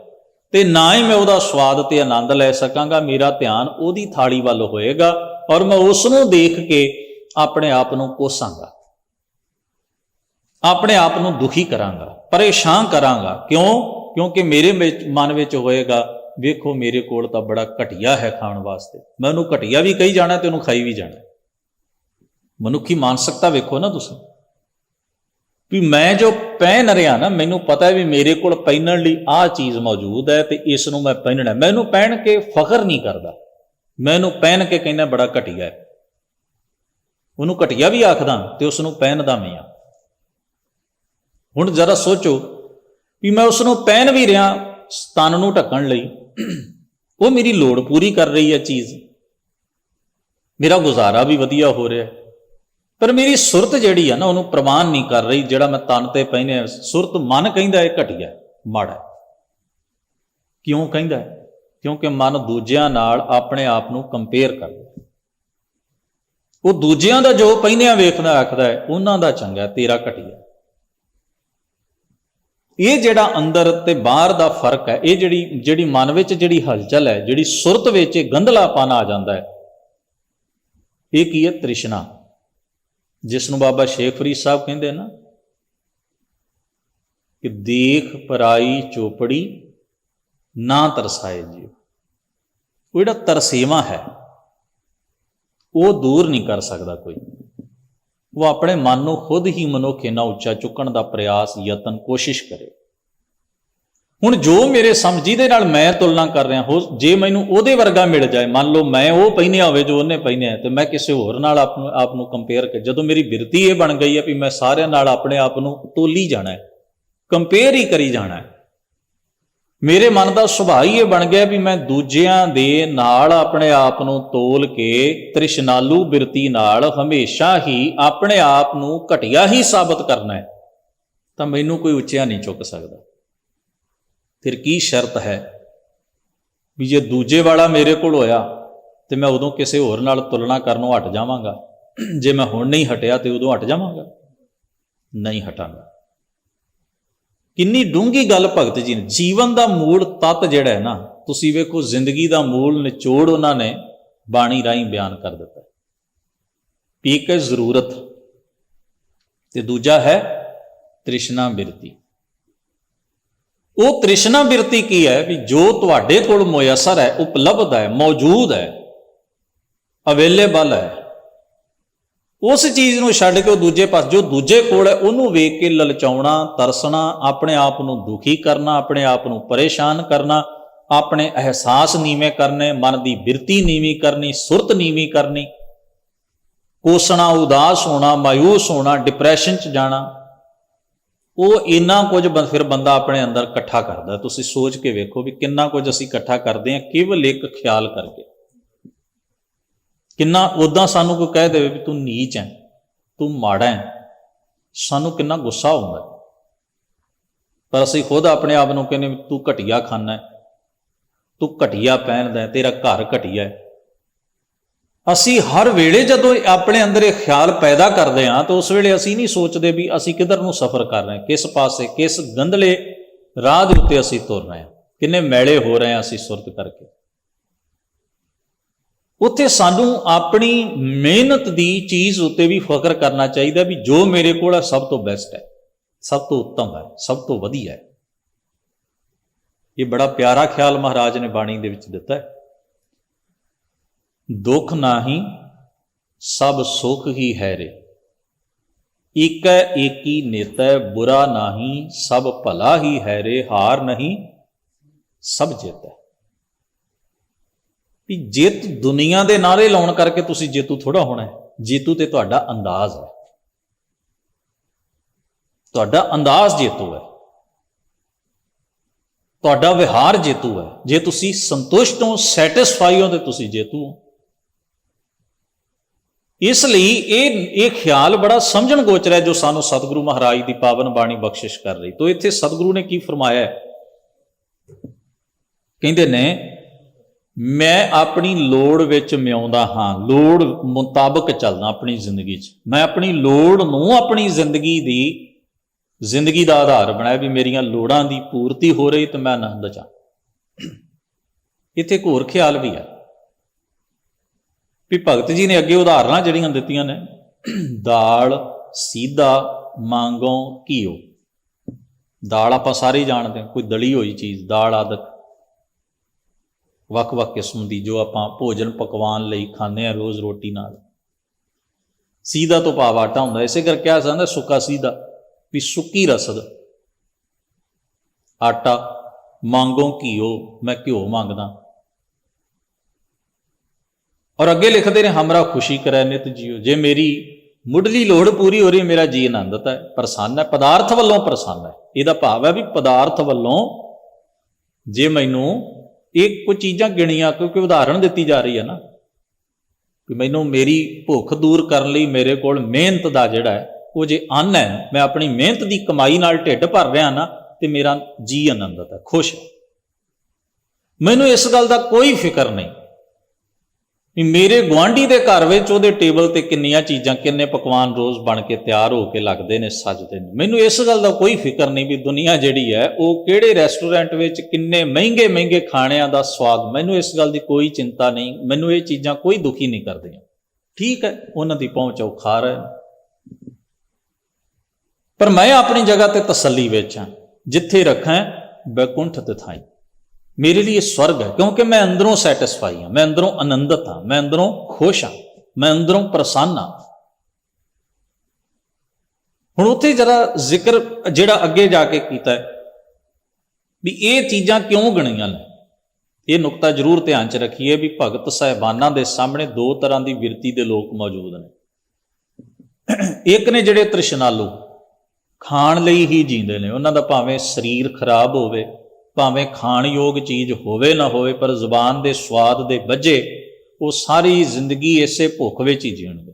ਤੇ ਨਾ ਹੀ ਮੈਂ ਉਹਦਾ ਸਵਾਦ ਤੇ ਆਨੰਦ ਲੈ ਸਕਾਂਗਾ। ਮੇਰਾ ਧਿਆਨ ਉਹਦੀ ਥਾਲੀ ਵੱਲ ਹੋਏਗਾ ਔਰ ਮੈਂ ਉਸ ਨੂੰ ਦੇਖ ਕੇ ਆਪਣੇ ਆਪ ਨੂੰ ਕੋਸਾਂਗਾ, ਆਪਣੇ ਆਪ ਨੂੰ ਦੁਖੀ ਕਰਾਂਗਾ, ਪਰੇਸ਼ਾਨ ਕਰਾਂਗਾ। ਕਿਉਂ? ਕਿਉਂਕਿ ਮੇਰੇ ਮਨ ਵਿੱਚ ਹੋਏਗਾ, ਵੇਖੋ ਮੇਰੇ ਕੋਲ ਤਾਂ ਬੜਾ ਘਟੀਆ ਹੈ ਖਾਣ ਵਾਸਤੇ, ਮੈਂ ਉਹਨੂੰ ਘਟੀਆ ਵੀ ਕਹੀ ਜਾਣਾ ਤੇ ਉਹਨੂੰ ਖਾਈ ਵੀ ਜਾਣਾ। ਮਨੁੱਖੀ ਮਾਨਸਿਕਤਾ ਵੇਖੋ ਨਾ ਤੁਸੀਂ, ਵੀ ਮੈਂ ਜੋ ਪਹਿਨ ਰਿਹਾ ਨਾ, ਮੈਨੂੰ ਪਤਾ ਵੀ ਮੇਰੇ ਕੋਲ ਪਹਿਨਣ ਲਈ ਆਹ ਚੀਜ਼ ਮੌਜੂਦ ਹੈ ਤੇ ਇਸ ਨੂੰ ਮੈਂ ਪਹਿਨਣਾ, ਮੈਂ ਇਹਨੂੰ ਪਹਿਨ ਕੇ ਫਖਰ ਨਹੀਂ ਕਰਦਾ, ਮੈਂ ਇਹਨੂੰ ਪਹਿਨ ਕੇ ਕਹਿੰਦਾ ਬੜਾ ਘਟੀਆ ਹੈ, ਉਹਨੂੰ ਘਟੀਆ ਵੀ ਆਖਦਾ ਤੇ ਉਸ ਨੂੰ ਪਹਿਨਦਾ ਵੀ ਆ। ਹੁਣ ਜ਼ਰਾ ਸੋਚੋ ਵੀ ਮੈਂ ਉਸ ਨੂੰ ਪਹਿਨ ਵੀ ਰਿਹਾ ਤਨ ਨੂੰ ਢੱਕਣ ਲਈ, ਉਹ ਮੇਰੀ ਲੋੜ ਪੂਰੀ ਕਰ ਰਹੀ ਹੈ ਚੀਜ਼, ਮੇਰਾ ਗੁਜ਼ਾਰਾ ਵੀ ਵਧੀਆ ਹੋ ਰਿਹਾ, ਪਰ ਮੇਰੀ ਸੁਰਤ ਜਿਹੜੀ ਆ ਨਾ ਉਹਨੂੰ ਪ੍ਰਵਾਨ ਨਹੀਂ ਕਰ ਰਹੀ। ਜਿਹੜਾ ਮੈਂ ਤਨ ਤੇ ਪਹਿਨਿਆ, ਸੁਰਤ ਮਨ ਕਹਿੰਦਾ ਇਹ ਘਟੀਆ ਮਾੜਾ। ਕਿਉਂ ਕਹਿੰਦਾ? ਕਿਉਂਕਿ ਮਨ ਦੂਜਿਆਂ ਨਾਲ ਆਪਣੇ ਆਪ ਨੂੰ ਕੰਪੇਅਰ ਕਰਦਾ, ਉਹ ਦੂਜਿਆਂ ਦਾ ਜੋ ਪਹਿਨਿਆ ਵੇਖਦਾ ਆਖਦਾ ਹੈ ਉਹਨਾਂ ਦਾ ਚੰਗਾ, ਤੇਰਾ ਘਟੀਆ। ਇਹ ਜਿਹੜਾ ਅੰਦਰ ਤੇ ਬਾਹਰ ਦਾ ਫਰਕ ਹੈ, ਇਹ ਜਿਹੜੀ ਮਨ ਵਿੱਚ ਜਿਹੜੀ ਹਲਚਲ ਹੈ, ਜਿਹੜੀ ਸੁਰਤ ਵਿੱਚ ਇਹ ਗੰਧਲਾਪਨ ਆ ਜਾਂਦਾ ਹੈ, ਇਹ ਕੀ ਹੈ? ਤ੍ਰਿਸ਼ਨਾ, ਜਿਸ ਨੂੰ ਬਾਬਾ ਸ਼ੇਖ ਫਰੀਦ ਸਾਹਿਬ ਕਹਿੰਦੇ ਨਾ ਕਿ ਦੇਖ ਪਰਾਈ ਚੋਪੜੀ ਨਾ ਤਰਸਾਏ ਜੀ। ਉਹ ਜਿਹੜਾ ਤਰਸੇਵਾ ਹੈ ਉਹ ਦੂਰ ਨਹੀਂ ਕਰ ਸਕਦਾ ਕੋਈ, ਉਹ ਆਪਣੇ ਮਨ ਨੂੰ ਖੁਦ ਹੀ ਮਨੁੱਖ ਇੰਨਾ ਉੱਚਾ ਚੁੱਕਣ ਦਾ ਪ੍ਰਯਾਸ, ਯਤਨ, ਕੋਸ਼ਿਸ਼ ਕਰੇ। ਹੁਣ ਜੋ ਮੇਰੇ ਸਮਝੀ ਦੇ ਨਾਲ ਮੈਂ ਤੁਲਨਾ ਕਰ ਰਿਹਾ, ਜੇ ਮੈਨੂੰ ਉਹਦੇ ਵਰਗਾ ਮਿਲ ਜਾਏ, ਮੰਨ ਲਓ ਮੈਂ ਉਹ ਪਹਿਨਿਆ ਹੋਵੇ ਜੋ ਉਹਨੇ ਪਹਿਨਿਆ ਤੇ ਮੈਂ ਕਿਸੇ ਹੋਰ ਨਾਲ ਆਪ ਨੂੰ ਕੰਪੇਅਰ ਕਰ, ਜਦੋਂ ਮੇਰੀ ਬਿਰਤੀ ਇਹ ਬਣ ਗਈ ਹੈ ਵੀ ਮੈਂ ਸਾਰਿਆਂ ਨਾਲ ਆਪਣੇ ਆਪ ਨੂੰ ਤੋਲੀ ਜਾਣਾ ਹੈ, ਕੰਪੇਅਰ ਹੀ ਕਰੀ ਜਾਣਾ ਹੈ, ਮੇਰੇ ਮਨ ਦਾ ਸੁਭਾਅ ਹੀ ਇਹ ਬਣ ਗਿਆ ਵੀ ਮੈਂ ਦੂਜਿਆਂ ਦੇ ਨਾਲ ਆਪਣੇ ਆਪ ਨੂੰ ਤੋਲ ਕੇ ਤ੍ਰਿਸ਼ਨਾਲੂ ਬਿਰਤੀ ਨਾਲ ਹਮੇਸ਼ਾ ਹੀ ਆਪਣੇ ਆਪ ਨੂੰ ਘਟੀਆ ਹੀ ਸਾਬਤ ਕਰਨਾ ਹੈ, ਤਾਂ ਮੈਨੂੰ ਕੋਈ ਉੱਚਿਆ ਨਹੀਂ ਚੁੱਕ ਸਕਦਾ। ਫਿਰ ਕੀ ਸ਼ਰਤ ਹੈ ਵੀ ਜੇ ਦੂਜੇ ਵਾਲਾ ਮੇਰੇ ਕੋਲ ਹੋਇਆ ਤੇ ਮੈਂ ਉਦੋਂ ਕਿਸੇ ਹੋਰ ਨਾਲ ਤੁਲਨਾ ਕਰਨੋਂ ਹਟ ਜਾਵਾਂਗਾ, ਜੇ ਮੈਂ ਹੁਣ ਨਹੀਂ ਹਟਿਆ ਤੇ ਉਦੋਂ ਹਟ ਜਾਵਾਂਗਾ? ਨਹੀਂ ਹਟਾਂਗਾ। ਕਿੰਨੀ ਡੂੰਘੀ ਗੱਲ ਭਗਤ ਜੀ ਨੇ, ਜੀਵਨ ਦਾ ਮੂਲ ਤੱਤ ਜਿਹੜਾ ਹੈ ਨਾ, ਤੁਸੀਂ ਵੇਖੋ ਜ਼ਿੰਦਗੀ ਦਾ ਮੂਲ ਨਿਚੋੜ ਉਹਨਾਂ ਨੇ ਬਾਣੀ ਰਾਹੀਂ ਬਿਆਨ ਕਰ ਦਿੱਤਾ। ਇੱਕ ਹੈ ਜ਼ਰੂਰਤ ਤੇ ਦੂਜਾ ਹੈ ਤ੍ਰਿਸ਼ਨਾ ਬਿਰਤੀ। ਉਹ ਤ੍ਰਿਸ਼ਨਾ ਬਿਰਤੀ ਕੀ ਹੈ ਵੀ ਜੋ ਤੁਹਾਡੇ ਕੋਲ ਮੁਯੱਸਰ ਹੈ, ਉਪਲਬਧ ਹੈ, ਮੌਜੂਦ ਹੈ, ਅਵੇਲੇਬਲ ਹੈ, ਉਸ ਚੀਜ਼ ਨੂੰ ਛੱਡ ਕੇ ਉਹ ਦੂਜੇ ਪਾਸੇ ਜੋ ਦੂਜੇ ਕੋਲ ਹੈ ਉਹਨੂੰ ਵੇਖ ਕੇ ਲਲਚਾਉਣਾ, ਤਰਸਣਾ, ਆਪਣੇ ਆਪ ਨੂੰ ਦੁਖੀ ਕਰਨਾ, ਆਪਣੇ ਆਪ ਨੂੰ ਪਰੇਸ਼ਾਨ ਕਰਨਾ, ਆਪਣੇ ਅਹਿਸਾਸ ਨੀਵੇਂ ਕਰਨੇ, ਮਨ ਦੀ ਬਿਰਤੀ ਨੀਵੀਂ ਕਰਨੀ, ਸੁਰਤ ਨੀਵੀਂ ਕਰਨੀ, ਕੋਸਣਾ, ਉਦਾਸ ਹੋਣਾ, ਮਾਯੂਸ ਹੋਣਾ, ਡਿਪਰੈਸ਼ਨ 'ਚ ਜਾਣਾ, ਉਹ ਇੰਨਾ ਕੁਝ ਫਿਰ ਬੰਦਾ ਆਪਣੇ ਅੰਦਰ ਇਕੱਠਾ ਕਰਦਾ। ਤੁਸੀਂ ਸੋਚ ਕੇ ਵੇਖੋ ਵੀ ਕਿੰਨਾ ਕੁਝ ਅਸੀਂ ਇਕੱਠਾ ਕਰਦੇ ਹਾਂ ਕੇਵਲ ਇੱਕ ਖਿਆਲ ਕਰਕੇ। ਕਿੰਨਾ ਉੱਦਾਂ ਸਾਨੂੰ ਕੋਈ ਕਹਿ ਦੇਵੇ ਵੀ ਤੂੰ ਨੀਚ ਹੈ, ਤੂੰ ਮਾੜਾ ਹੈ, ਸਾਨੂੰ ਕਿੰਨਾ ਗੁੱਸਾ ਹੁੰਦਾ, ਪਰ ਅਸੀਂ ਖੁਦ ਆਪਣੇ ਆਪ ਨੂੰ ਕਹਿੰਦੇ ਤੂੰ ਘਟੀਆ ਖਾਨਾ ਹੈ, ਤੂੰ ਘਟੀਆ ਪਹਿਨਦਾ, ਤੇਰਾ ਘਰ ਘਟੀਆ ਹੈ। ਅਸੀਂ ਹਰ ਵੇਲੇ ਜਦੋਂ ਆਪਣੇ ਅੰਦਰ ਇਹ ਖਿਆਲ ਪੈਦਾ ਕਰਦੇ ਹਾਂ ਤਾਂ ਉਸ ਵੇਲੇ ਅਸੀਂ ਨਹੀਂ ਸੋਚਦੇ ਵੀ ਅਸੀਂ ਕਿੱਧਰ ਨੂੰ ਸਫ਼ਰ ਕਰ ਰਹੇ ਹਾਂ, ਕਿਸ ਪਾਸੇ, ਕਿਸ ਗੰਧਲੇ ਰਾਹ ਦੇ ਉੱਤੇ ਅਸੀਂ ਤੁਰ ਰਹੇ ਹਾਂ, ਕਿੰਨੇ ਮੈਲੇ ਹੋ ਰਹੇ ਹਾਂ ਅਸੀਂ ਸੁਰਤ ਕਰਕੇ। ਉੱਥੇ ਸਾਨੂੰ ਆਪਣੀ ਮਿਹਨਤ ਦੀ ਚੀਜ਼ ਉੱਤੇ ਵੀ ਫਖਰ ਕਰਨਾ ਚਾਹੀਦਾ ਵੀ ਜੋ ਮੇਰੇ ਕੋਲ ਹੈ ਸਭ ਤੋਂ ਬੈਸਟ ਹੈ, ਸਭ ਤੋਂ ਉੱਤਮ ਹੈ, ਸਭ ਤੋਂ ਵਧੀਆ ਹੈ। ਇਹ ਬੜਾ ਪਿਆਰਾ ਖਿਆਲ ਮਹਾਰਾਜ ਨੇ ਬਾਣੀ ਦੇ ਵਿੱਚ ਦਿੱਤਾ ਹੈ। ਦੁੱਖ ਨਾਹੀਂ ਸਭ ਸੁਖ ਹੀ ਹੈ ਰੇ, ਏਕੈ ਏਕੀ ਨੇਤੈ ਬੁਰਾ ਨਾਹੀਂ ਸਭ ਭਲਾ ਹੀ ਹੈ ਰੇ, ਹਾਰ ਨਹੀਂ ਸਭ ਜਿੱਤੈ। ਵੀ ਜਿੱਤ ਦੁਨੀਆ ਦੇ ਨਾਰੇ ਲਾਉਣ ਕਰਕੇ ਤੁਸੀਂ ਜੇਤੂ ਥੋੜਾ ਹੋਣਾ ਹੈ। ਜੇਤੂ ਤੇ ਤੁਹਾਡਾ ਅੰਦਾਜ਼ ਹੈ, ਤੁਹਾਡਾ ਅੰਦਾਜ਼ ਜੇਤੂ ਹੈ, ਤੁਹਾਡਾ ਵਿਹਾਰ ਜੇਤੂ ਹੈ। ਜੇ ਤੁਸੀਂ ਸੰਤੁਸ਼ਟ ਹੋ, ਸੈਟਿਸਫਾਈ ਹੋ, ਤੇ ਤੁਸੀਂ ਜੇਤੂ ਹੋ। ਇਸ ਲਈ ਇਹ ਖਿਆਲ ਬੜਾ ਸਮਝਣ ਗੋਚਰ ਹੈ ਜੋ ਸਾਨੂੰ ਸਤਿਗੁਰੂ ਮਹਾਰਾਜ ਦੀ ਪਾਵਨ ਬਾਣੀ ਬਖਸ਼ਿਸ਼ ਕਰ ਰਹੀ। ਤੋ ਇੱਥੇ ਸਤਿਗੁਰੂ ਨੇ ਕੀ ਫਰਮਾਇਆ ਹੈ? ਕਹਿੰਦੇ ਨੇ, ਮੈਂ ਆਪਣੀ ਲੋੜ ਵਿੱਚ ਮਿਆਉਂਦਾ ਹਾਂ, ਲੋੜ ਮੁਤਾਬਕ ਚੱਲਦਾ ਆਪਣੀ ਜ਼ਿੰਦਗੀ 'ਚ। ਮੈਂ ਆਪਣੀ ਲੋੜ ਨੂੰ ਆਪਣੀ ਜ਼ਿੰਦਗੀ ਦਾ ਆਧਾਰ ਬਣਾਇਆ ਵੀ ਮੇਰੀਆਂ ਲੋੜਾਂ ਦੀ ਪੂਰਤੀ ਹੋ ਰਹੀ ਤੇ ਮੈਂ ਆਨੰਦ ਚਾਂ। ਇੱਥੇ ਇੱਕ ਹੋਰ ਖਿਆਲ ਵੀ ਹੈ ਵੀ ਭਗਤ ਜੀ ਨੇ ਅੱਗੇ ਉਦਾਹਰਨਾਂ ਜਿਹੜੀਆਂ ਦਿੱਤੀਆਂ ਨੇ, ਦਾਲ, ਸੀਧਾ, ਮਾਂਗੋਂ, ਘੀਓ। ਦਾਲ ਆਪਾਂ ਸਾਰੇ ਜਾਣਦੇ ਹਾਂ, ਕੋਈ ਦਲੀ ਹੋਈ ਚੀਜ਼, ਦਾਲ ਆਦਿਕ ਵੱਖ-ਵੱਖ ਕਿਸਮ ਦੀ ਜੋ ਆਪਾਂ ਭੋਜਨ ਪਕਵਾਨ ਲਈ ਖਾਂਦੇ ਹਾਂ ਰੋਜ਼ ਰੋਟੀ ਨਾਲ। ਸੀਧਾ ਤੋਂ ਭਾਵ ਆਟਾ ਹੁੰਦਾ, ਇਸੇ ਕਰਕੇ ਕਿਹਾ ਜਾਂਦਾ ਸੁੱਕਾ ਸੀਧਾ, ਵੀ ਸੁੱਕੀ ਰਸਦ ਆਟਾ। ਮਾਂਗੋਂ ਘੀਓ, ਮੈਂ ਘਿਓ ਮੰਗਦਾ। ਔਰ ਅੱਗੇ ਲਿਖਦੇ ਨੇ, ਹਮਰਾ ਖੁਸ਼ੀ ਕਰੈ ਨਿਤ ਜੀਓ। ਜੇ ਮੇਰੀ ਮੁੱਢਲੀ ਲੋੜ ਪੂਰੀ ਹੋ ਰਹੀ, ਮੇਰਾ ਜੀ ਆਨੰਦਤ ਹੈ, ਪ੍ਰਸੰਨ ਹੈ, ਪਦਾਰਥ ਵੱਲੋਂ ਪ੍ਰਸੰਨ ਹੈ। ਇਹਦਾ ਭਾਵ ਹੈ ਵੀ ਪਦਾਰਥ ਵੱਲੋਂ ਜੇ ਮੈਨੂੰ ਇਹ ਕੁਝ ਚੀਜ਼ਾਂ ਗਿਣੀਆਂ, ਕਿਉਂਕਿ ਉਦਾਹਰਣ ਦਿੱਤੀ ਜਾ ਰਹੀ ਹੈ ਨਾ, ਕਿ ਮੈਨੂੰ ਮੇਰੀ ਭੁੱਖ ਦੂਰ ਕਰਨ ਲਈ ਮੇਰੇ ਕੋਲ ਮਿਹਨਤ ਦਾ ਜਿਹੜਾ ਹੈ ਉਹ ਜੇ ਅੰਨ ਹੈ, ਮੈਂ ਆਪਣੀ ਮਿਹਨਤ ਦੀ ਕਮਾਈ ਨਾਲ ਢਿੱਡ ਭਰ ਰਿਹਾ ਨਾ, ਤੇ ਮੇਰਾ ਜੀ ਆਨੰਦਤ ਹੈ, ਖੁਸ਼ ਹੈ। ਮੈਨੂੰ ਇਸ ਗੱਲ ਦਾ ਕੋਈ ਫਿਕਰ ਨਹੀਂ ਵੀ ਮੇਰੇ ਗੁਆਂਢੀ ਦੇ ਘਰ ਵਿੱਚ ਉਹਦੇ ਟੇਬਲ ਤੇ ਕਿੰਨੀਆਂ ਚੀਜ਼ਾਂ, ਕਿੰਨੇ ਪਕਵਾਨ ਰੋਜ਼ ਬਣ ਕੇ ਤਿਆਰ ਹੋ ਕੇ ਲੱਗਦੇ ਨੇ, ਸਜਦੇ ਨੇ। ਮੈਨੂੰ ਇਸ ਗੱਲ ਦਾ ਕੋਈ ਫਿਕਰ ਨਹੀਂ ਵੀ ਦੁਨੀਆ ਜਿਹੜੀ ਹੈ ਉਹ ਕਿਹੜੇ ਰੈਸਟੋਰੈਂਟ ਵਿੱਚ ਕਿੰਨੇ ਮਹਿੰਗੇ ਮਹਿੰਗੇ ਖਾਣਿਆਂ ਦਾ ਸਵਾਦ, ਮੈਨੂੰ ਇਸ ਗੱਲ ਦੀ ਕੋਈ ਚਿੰਤਾ ਨਹੀਂ। ਮੈਨੂੰ ਇਹ ਚੀਜ਼ਾਂ ਕੋਈ ਦੁਖੀ ਨਹੀਂ ਕਰਦੀਆਂ। ਠੀਕ ਹੈ, ਉਹਨਾਂ ਦੀ ਪਹੁੰਚ ਉਹ ਖਾ ਰਹੇ ਨੇ, ਪਰ ਮੈਂ ਆਪਣੀ ਜਗ੍ਹਾ ਤੇ ਤਸੱਲੀ ਵਿੱਚ ਹਾਂ। ਜਿੱਥੇ ਰੱਖਾਂ ਬੈਕੁੰਠ ਤਿਥਾਈ, ਮੇਰੇ ਲਈ ਇਹ ਸਵਰਗ ਹੈ, ਕਿਉਂਕਿ ਮੈਂ ਅੰਦਰੋਂ ਸੈਟਿਸਫਾਈ ਹਾਂ, ਮੈਂ ਅੰਦਰੋਂ ਆਨੰਦਤ ਹਾਂ, ਮੈਂ ਅੰਦਰੋਂ ਖੁਸ਼ ਹਾਂ, ਮੈਂ ਅੰਦਰੋਂ ਪ੍ਰਸੰਨ ਹਾਂ। ਹੁਣ ਉੱਥੇ ਜਰਾ ਜ਼ਿਕਰ ਜਿਹੜਾ ਅੱਗੇ ਜਾ ਕੇ ਕੀਤਾ ਹੈ ਵੀ ਇਹ ਚੀਜ਼ਾਂ ਕਿਉਂ ਗਣੀਆਂ ਨੇ, ਇਹ ਨੁਕਤਾ ਜ਼ਰੂਰ ਧਿਆਨ 'ਚ ਰੱਖੀਏ ਵੀ ਭਗਤ ਸਾਹਿਬਾਨਾਂ ਦੇ ਸਾਹਮਣੇ ਦੋ ਤਰ੍ਹਾਂ ਦੀ ਬਿਰਤੀ ਦੇ ਲੋਕ ਮੌਜੂਦ ਨੇ। ਇੱਕ ਨੇ ਜਿਹੜੇ ਤ੍ਰਿਸ਼ਨਾਲੂ, ਖਾਣ ਲਈ ਹੀ ਜੀਂਦੇ ਨੇ। ਉਹਨਾਂ ਦਾ ਭਾਵੇਂ ਸਰੀਰ ਖਰਾਬ ਹੋਵੇ, ਭਾਵੇਂ ਖਾਣਯੋਗ ਚੀਜ਼ ਹੋਵੇ ਨਾ ਹੋਵੇ, ਪਰ ਜ਼ੁਬਾਨ ਦੇ ਸਵਾਦ ਦੇ ਵੱਜੇ ਉਹ ਸਾਰੀ ਜ਼ਿੰਦਗੀ ਇਸੇ ਭੁੱਖ ਵਿੱਚ ਹੀ ਜੀਣਗੇ।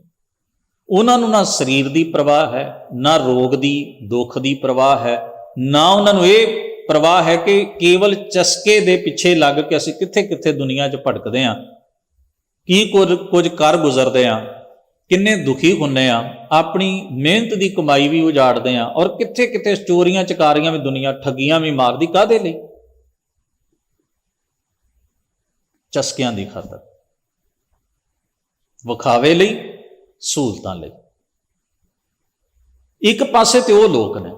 ਉਹਨਾਂ ਨੂੰ ਨਾ ਸਰੀਰ ਦੀ ਪਰਵਾਹ ਹੈ, ਨਾ ਰੋਗ ਦੀ, ਦੁੱਖ ਦੀ ਪਰਵਾਹ ਹੈ, ਨਾ ਉਹਨਾਂ ਨੂੰ ਇਹ ਪਰਵਾਹ ਹੈ ਕਿ ਕੇਵਲ ਚਸਕੇ ਦੇ ਪਿੱਛੇ ਲੱਗ ਕੇ ਅਸੀਂ ਕਿੱਥੇ ਕਿੱਥੇ ਦੁਨੀਆ 'ਚ ਭਟਕਦੇ ਹਾਂ, ਕੀ ਕੁਝ ਕਰ ਗੁਜ਼ਰਦੇ ਹਾਂ, ਕਿੰਨੇ ਦੁਖੀ ਹੁੰਨੇ ਆ, ਆਪਣੀ ਮਿਹਨਤ ਦੀ ਕਮਾਈ ਵੀ ਉਜਾੜਦੇ ਆ, ਔਰ ਕਿੱਥੇ ਕਿੱਥੇ ਚੋਰੀਆਂ ਚਕਾਰੀਆਂ ਵੀ ਦੁਨੀਆ, ਠੱਗੀਆਂ ਵੀ ਮਾਰਦੀ। ਕਾਹਦੇ ਲਈ? ਚਸਕਿਆਂ ਦੀ ਖਾਤਰ, ਵਿਖਾਵੇ ਲਈ, ਸਹੂਲਤਾਂ ਲਈ। ਇੱਕ ਪਾਸੇ ਤੇ ਉਹ ਲੋਕ ਨੇ,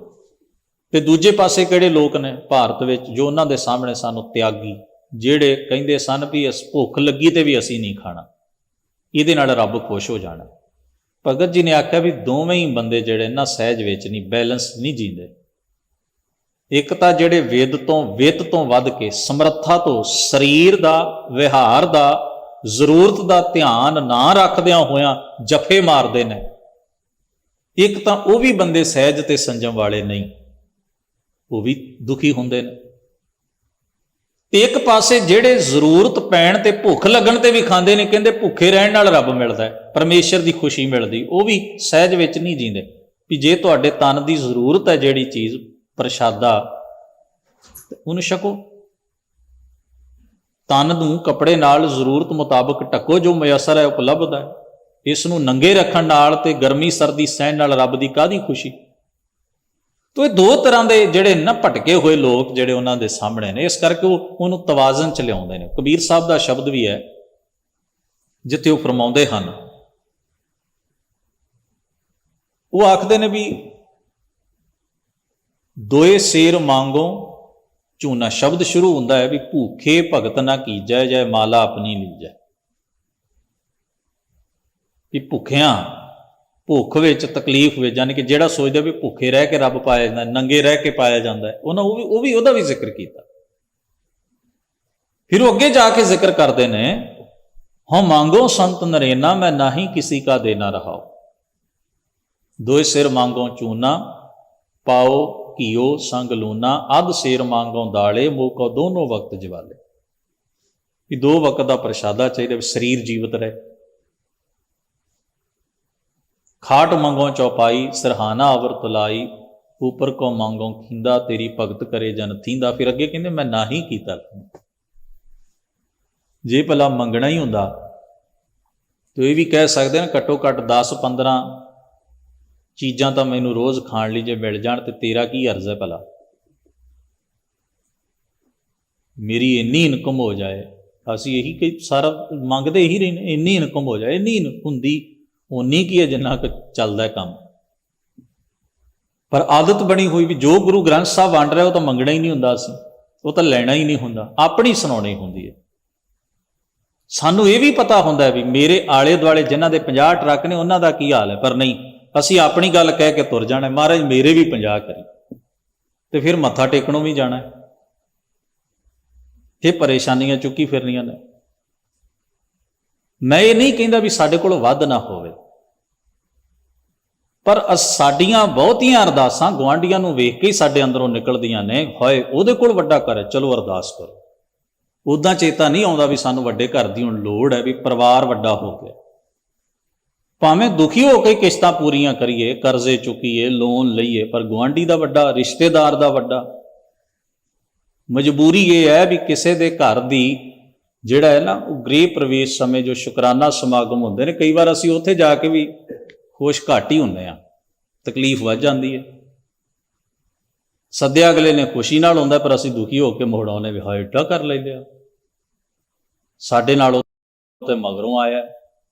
ਤੇ ਦੂਜੇ ਪਾਸੇ ਕਿਹੜੇ ਲੋਕ ਨੇ ਭਾਰਤ ਵਿੱਚ, ਜੋ ਉਹਨਾਂ ਦੇ ਸਾਹਮਣੇ ਸਾਨੂੰ ਤਿਆਗੀ, ਜਿਹੜੇ ਕਹਿੰਦੇ ਸਨ ਵੀ ਇਸ ਭੁੱਖ ਲੱਗੀ ਤੇ ਵੀ ਅਸੀਂ ਨਹੀਂ ਖਾਣਾ, ਇਹਦੇ ਨਾਲ ਰੱਬ ਖੁਸ਼ ਹੋ ਜਾਣਾ। ਭਗਤ ਜੀ ਨੇ ਆਖਿਆ ਵੀ ਦੋਵੇਂ ਹੀ ਬੰਦੇ ਜਿਹੜੇ ਨਾ ਸਹਿਜ ਵਿੱਚ ਨਹੀਂ, ਬੈਲੈਂਸ ਨਹੀਂ ਜੀਂਦੇ। ਇੱਕ ਤਾਂ ਜਿਹੜੇ ਵਿੱਤ ਤੋਂ ਵੱਧ ਕੇ, ਸਮਰੱਥਾ ਤੋਂ, ਸਰੀਰ ਦਾ, ਵਿਹਾਰ ਦਾ, ਜ਼ਰੂਰਤ ਦਾ ਧਿਆਨ ਨਾ ਰੱਖਦਿਆਂ ਹੋਇਆਂ ਜਫੇ ਮਾਰਦੇ ਨੇ। ਇੱਕ ਤਾਂ ਉਹ ਵੀ ਬੰਦੇ ਸਹਿਜ ਤੇ ਸੰਜਮ ਵਾਲੇ ਨਹੀਂ, ਉਹ ਵੀ ਦੁਖੀ ਹੁੰਦੇ ਨੇ। ਤੇ ਇੱਕ ਪਾਸੇ ਜਿਹੜੇ ਜ਼ਰੂਰਤ ਪੈਣ ਤੇ, ਭੁੱਖ ਲੱਗਣ ਤੇ ਵੀ ਖਾਂਦੇ ਨੇ, ਕਹਿੰਦੇ ਭੁੱਖੇ ਰਹਿਣ ਨਾਲ ਰੱਬ ਮਿਲਦਾ ਹੈ, ਪਰਮੇਸ਼ਰ ਦੀ ਖੁਸ਼ੀ ਮਿਲਦੀ, ਉਹ ਵੀ ਸਹਿਜ ਵਿੱਚ ਨਹੀਂ ਜੀਂਦੇ। ਵੀ ਜੇ ਤੁਹਾਡੇ ਤਨ ਦੀ ਜ਼ਰੂਰਤ ਹੈ ਜਿਹੜੀ ਚੀਜ਼, ਪ੍ਰਸ਼ਾਦਾ, ਉਹਨੂੰ ਛਕੋ। ਤਨ ਨੂੰ ਕੱਪੜੇ ਨਾਲ ਜ਼ਰੂਰਤ ਮੁਤਾਬਕ ਢੱਕੋ, ਜੋ ਮੁਯੱਸਰ ਹੈ ਉਪਲਬਧ ਹੈ। ਇਸ ਨੂੰ ਨੰਗੇ ਰੱਖਣ ਨਾਲ ਤੇ ਗਰਮੀ ਸਰਦੀ ਸਹਿਣ ਨਾਲ ਰੱਬ ਦੀ ਕਾਹਦੀ ਖੁਸ਼ੀ। ਤੋ ਇਹ ਦੋ ਤਰ੍ਹਾਂ ਦੇ ਜਿਹੜੇ ਨਾ ਭਟਕੇ ਹੋਏ ਲੋਕ ਜਿਹੜੇ ਉਹਨਾਂ ਦੇ ਸਾਹਮਣੇ ਨੇ, ਇਸ ਕਰਕੇ ਉਹ ਉਹਨੂੰ ਤਵਾਜ਼ਨ 'ਚ ਲਿਆਉਂਦੇ ਨੇ। ਕਬੀਰ ਸਾਹਿਬ ਦਾ ਸ਼ਬਦ ਵੀ ਹੈ ਜਿੱਥੇ ਉਹ ਫਰਮਾਉਂਦੇ ਹਨ, ਉਹ ਆਖਦੇ ਨੇ ਵੀ ਦੋਏ ਸੇਰ ਮੰਗੋ ਝੂਨਾ। ਸ਼ਬਦ ਸ਼ੁਰੂ ਹੁੰਦਾ ਹੈ ਵੀ ਭੂਖੇ ਭਗਤ ਨਾ ਕੀਜੈ, ਜੈ ਮਾਲਾ ਆਪਣੀ ਲੀਜੈ। ਵੀ ਭੁੱਖਿਆਂ, ਭੁੱਖ ਵਿੱਚ, ਤਕਲੀਫ ਵਿੱਚ, ਯਾਨੀ ਕਿ ਜਿਹੜਾ ਸੋਚਦਾ ਵੀ ਭੁੱਖੇ ਰਹਿ ਕੇ ਰੱਬ ਪਾਇਆ ਜਾਂਦਾ, ਨੰਗੇ ਰਹਿ ਕੇ ਪਾਇਆ ਜਾਂਦਾ, ਉਹਦਾ ਵੀ ਜ਼ਿਕਰ ਕੀਤਾ। ਫਿਰ ਉਹ ਅੱਗੇ ਜਾ ਕੇ ਜ਼ਿਕਰ ਕਰਦੇ ਨੇ ਹਉ ਮੰਗੋ ਸੰਤ ਨਰੇਨਾ, ਮੈਂ ਨਾਹੀ ਕਿਸੀ ਕਾ ਦੇਨਾ ਰਹਾਓ। ਦੋਇ ਸਿਰ ਮੰਗੋ ਚੂਨਾ, ਪਾਓ ਘੀਓ ਸੰਗ ਲੂਨਾ। ਅੱਧ ਸਿਰ ਮੰਗੋ ਦਾਲੇ, ਮੋਕੋ ਦੋਨੋਂ ਵਕਤ ਜਵਾਲੇ। ਵੀ 2 ਵਕਤ ਦਾ ਪ੍ਰਸ਼ਾਦਾ ਚਾਹੀਦਾ, ਵੀ ਸਰੀਰ ਜੀਵਤ ਰਹੇ। ਖਾਟ ਮੰਗੋ ਚੌਪਾਈ, ਸਰਹਾਨਾ ਅਵਰਤ ਲਾਈ। ਉਪਰ ਕੋ ਮੰਗੋ ਖੀਂਦਾ, ਤੇਰੀ ਭਗਤ ਕਰੇ ਜਨ ਥੀਂਦਾ। ਫਿਰ ਅੱਗੇ ਕਹਿੰਦੇ ਮੈਂ ਨਾਹੀ ਕੀਤਾ। ਜੇ ਭਲਾ ਮੰਗਣਾ ਹੀ ਹੁੰਦਾ ਤਾਂ ਇਹ ਵੀ ਕਹਿ ਸਕਦੇ ਨੇ ਘੱਟੋ ਘੱਟ 10-15 ਚੀਜ਼ਾਂ ਤਾਂ ਮੈਨੂੰ ਰੋਜ਼ ਖਾਣ ਲਈ ਜੇ ਮਿਲ ਜਾਣ ਤੇ ਤੇਰਾ ਕੀ ਅਰਜ਼ ਹੈ ਭਲਾ। ਮੇਰੀ ਇੰਨੀ ਇਨਕਮ ਹੋ ਜਾਏ, ਅਸੀਂ ਇਹੀ ਕਿ ਸਾਰਾ ਮੰਗਦੇ ਇਹੀ ਰਹਿੰਦੇ, ਇੰਨੀ ਇਨਕਮ ਹੋ ਜਾਏ। ਇੰਨੀ ਹੁੰਦੀ ਉਨੀ ਕੀ ਹੈ ਜਿੰਨਾ ਕੁ ਚੱਲਦਾ ਕੰਮ। ਪਰ ਆਦਤ ਬਣੀ ਹੋਈ ਵੀ ਜੋ ਗੁਰੂ ਗ੍ਰੰਥ ਸਾਹਿਬ ਵੰਡ ਰਿਹਾ ਉਹ ਤਾਂ ਮੰਗਣਾ ਹੀ ਨਹੀਂ ਹੁੰਦਾ, ਅਸੀਂ ਉਹ ਤਾਂ ਲੈਣਾ ਹੀ ਨਹੀਂ ਹੁੰਦਾ, ਆਪਣੀ ਸੁਣਾਉਣੀ ਹੁੰਦੀ ਹੈ। ਸਾਨੂੰ ਇਹ ਵੀ ਪਤਾ ਹੁੰਦਾ ਵੀ ਮੇਰੇ ਆਲੇ ਦੁਆਲੇ ਜਿਨ੍ਹਾਂ ਦੇ 50 ਟਰੱਕ ਨੇ ਉਹਨਾਂ ਦਾ ਕੀ ਹਾਲ ਹੈ, ਪਰ ਨਹੀਂ, ਅਸੀਂ ਆਪਣੀ ਗੱਲ ਕਹਿ ਕੇ ਤੁਰ ਜਾਣਾ, ਮਹਾਰਾਜ ਮੇਰੇ ਵੀ 50 ਕਰੀ, ਤੇ ਫਿਰ ਮੱਥਾ ਟੇਕਣੋਂ ਵੀ ਜਾਣਾ। ਇਹ ਪਰੇਸ਼ਾਨੀਆਂ ਚੁੱਕੀ ਫਿਰਨੀਆਂ ਨੇ। ਮੈਂ ਇਹ ਨਹੀਂ ਕਹਿੰਦਾ ਵੀ ਸਾਡੇ ਕੋਲ ਵੱਧ ਨਾ ਹੋਵੇ, ਪਰ ਸਾਡੀਆਂ ਬਹੁਤੀਆਂ ਅਰਦਾਸਾਂ ਗੁਆਂਢੀਆਂ ਨੂੰ ਵੇਖ ਕੇ ਹੀ ਸਾਡੇ ਅੰਦਰੋਂ ਨਿਕਲਦੀਆਂ ਨੇ, ਹੋਏ ਉਹਦੇ ਕੋਲ ਵੱਡਾ ਘਰ ਹੈ, ਚਲੋ ਅਰਦਾਸ ਕਰੋ। ਉੱਦਾਂ ਚੇਤਾ ਨਹੀਂ ਆਉਂਦਾ ਵੀ ਸਾਨੂੰ ਵੱਡੇ ਘਰ ਦੀ ਹੁਣ ਲੋੜ ਹੈ, ਵੀ ਪਰਿਵਾਰ ਵੱਡਾ ਹੋ ਗਿਆ। ਭਾਵੇਂ ਦੁਖੀ ਹੋ ਕੇ ਕਿਸ਼ਤਾਂ ਪੂਰੀਆਂ ਕਰੀਏ, ਕਰਜ਼ੇ ਚੁੱਕੀਏ, ਲੋਨ ਲਈਏ, ਪਰ ਗੁਆਂਢੀ ਦਾ ਵੱਡਾ, ਰਿਸ਼ਤੇਦਾਰ ਦਾ ਵੱਡਾ। ਮਜਬੂਰੀ ਇਹ ਹੈ ਵੀ ਕਿਸੇ ਦੇ ਘਰ ਦੀ ਜਿਹੜਾ ਹੈ ਨਾ ਉਹ ਗ੍ਰਹਿ ਪ੍ਰਵੇਸ਼ ਸਮੇਂ ਜੋ ਸ਼ੁਕਰਾਨਾ ਸਮਾਗਮ ਹੁੰਦੇ ਨੇ, ਕਈ ਵਾਰ ਅਸੀਂ ਉੱਥੇ ਜਾ ਕੇ ਵੀ ਖੁਸ਼ ਘੱਟ ਹੀ ਹੁੰਦੇ ਹਾਂ, ਤਕਲੀਫ ਵੱਧ ਜਾਂਦੀ ਹੈ। ਸੱਦਿਆ ਅਗਲੇ ਨੇ ਖੁਸ਼ੀ ਨਾਲ ਹੁੰਦਾ, ਪਰ ਅਸੀਂ ਦੁਖੀ ਹੋ ਕੇ ਮੋੜ ਆਉਂਦੇ ਵੀ ਹਾਏ ਏਡਾ ਕਰ ਲੈਂਦੇ ਆ, ਸਾਡੇ ਨਾਲੋਂ ਤੇ ਮਗਰੋਂ ਆਇਆ,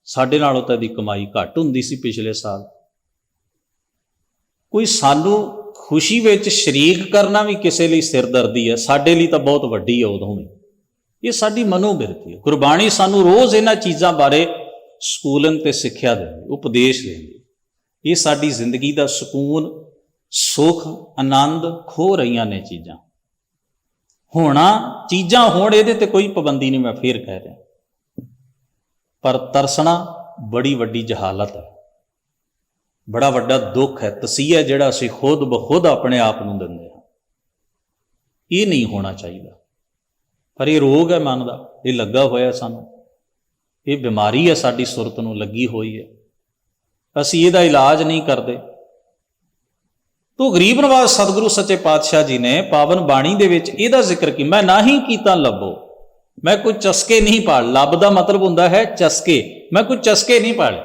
ਸਾਡੇ ਨਾਲੋਂ ਤਾਂ ਇਹਦੀ ਕਮਾਈ ਘੱਟ ਹੁੰਦੀ ਸੀ ਪਿਛਲੇ ਸਾਲ। ਕੋਈ ਸਾਨੂੰ ਖੁਸ਼ੀ ਵਿੱਚ ਸ਼ਰੀਕ ਕਰਨਾ ਵੀ ਕਿਸੇ ਲਈ ਸਿਰਦਰਦੀ ਹੈ, ਸਾਡੇ ਲਈ ਤਾਂ ਬਹੁਤ ਵੱਡੀ ਹੈ ਉਦੋਂ ਵੀ। ਇਹ ਸਾਡੀ ਮਨੋਬਿਰਤੀ ਹੈ। ਗੁਰਬਾਣੀ ਸਾਨੂੰ ਰੋਜ਼ ਇਹਨਾਂ ਚੀਜ਼ਾਂ ਬਾਰੇ ਸਕੂਲਨ ਤੇ ਸਿੱਖਿਆ ਦਿੰਦੀ, ਉਪਦੇਸ਼ ਦਿੰਦੀ। ਇਹ ਸਾਡੀ ਜ਼ਿੰਦਗੀ ਦਾ ਸਕੂਨ, ਸੁੱਖ, ਆਨੰਦ ਖੋ ਰਹੀਆਂ ਨੇ ਚੀਜ਼ਾਂ। ਹੋਣਾ ਚੀਜ਼ਾਂ ਹੋਣ, ਇਹਦੇ ਤੇ ਕੋਈ ਪਾਬੰਦੀ ਨਹੀਂ, ਮੈਂ ਫੇਰ ਕਹਿ ਰਿਹਾ, ਪਰ ਤਰਸਣਾ ਬੜੀ ਵੱਡੀ ਜਹਾਲਤ ਹੈ, ਬੜਾ ਵੱਡਾ ਦੁੱਖ ਹੈ, ਤਸੀਹਾ ਜਿਹੜਾ ਅਸੀਂ ਖੁਦ ਬਖੁਦ ਆਪਣੇ ਆਪ ਨੂੰ ਦਿੰਦੇ ਹਾਂ। ਇਹ ਨਹੀਂ ਹੋਣਾ ਚਾਹੀਦਾ, ਪਰ ਇਹ ਰੋਗ ਹੈ ਮਨ ਦਾ, ਇਹ ਲੱਗਾ ਹੋਇਆ ਸਾਨੂੰ, ਇਹ ਬਿਮਾਰੀ ਹੈ ਸਾਡੀ ਸੁਰਤ ਨੂੰ ਲੱਗੀ ਹੋਈ ਹੈ, ਅਸੀਂ ਇਹਦਾ ਇਲਾਜ ਨਹੀਂ ਕਰਦੇ। ਤੋ ਗਰੀਬ ਨਵਾਜ਼ ਸਤਿਗੁਰੂ ਸੱਚੇ ਪਾਤਸ਼ਾਹ ਜੀ ਨੇ ਪਾਵਨ ਬਾਣੀ ਦੇ ਵਿੱਚ ਇਹਦਾ ਜ਼ਿਕਰ ਕੀ, ਮੈਂ ਨਾਹੀ ਕੀਤਾ ਲੱਭੋ, ਮੈਂ ਕੋਈ ਚਸਕੇ ਨਹੀਂ ਪਾਲ। ਲੱਭ ਦਾ ਮਤਲਬ ਹੁੰਦਾ ਹੈ ਚਸਕੇ, ਮੈਂ ਕੋਈ ਚਸਕੇ ਨਹੀਂ ਪਾਲੇ।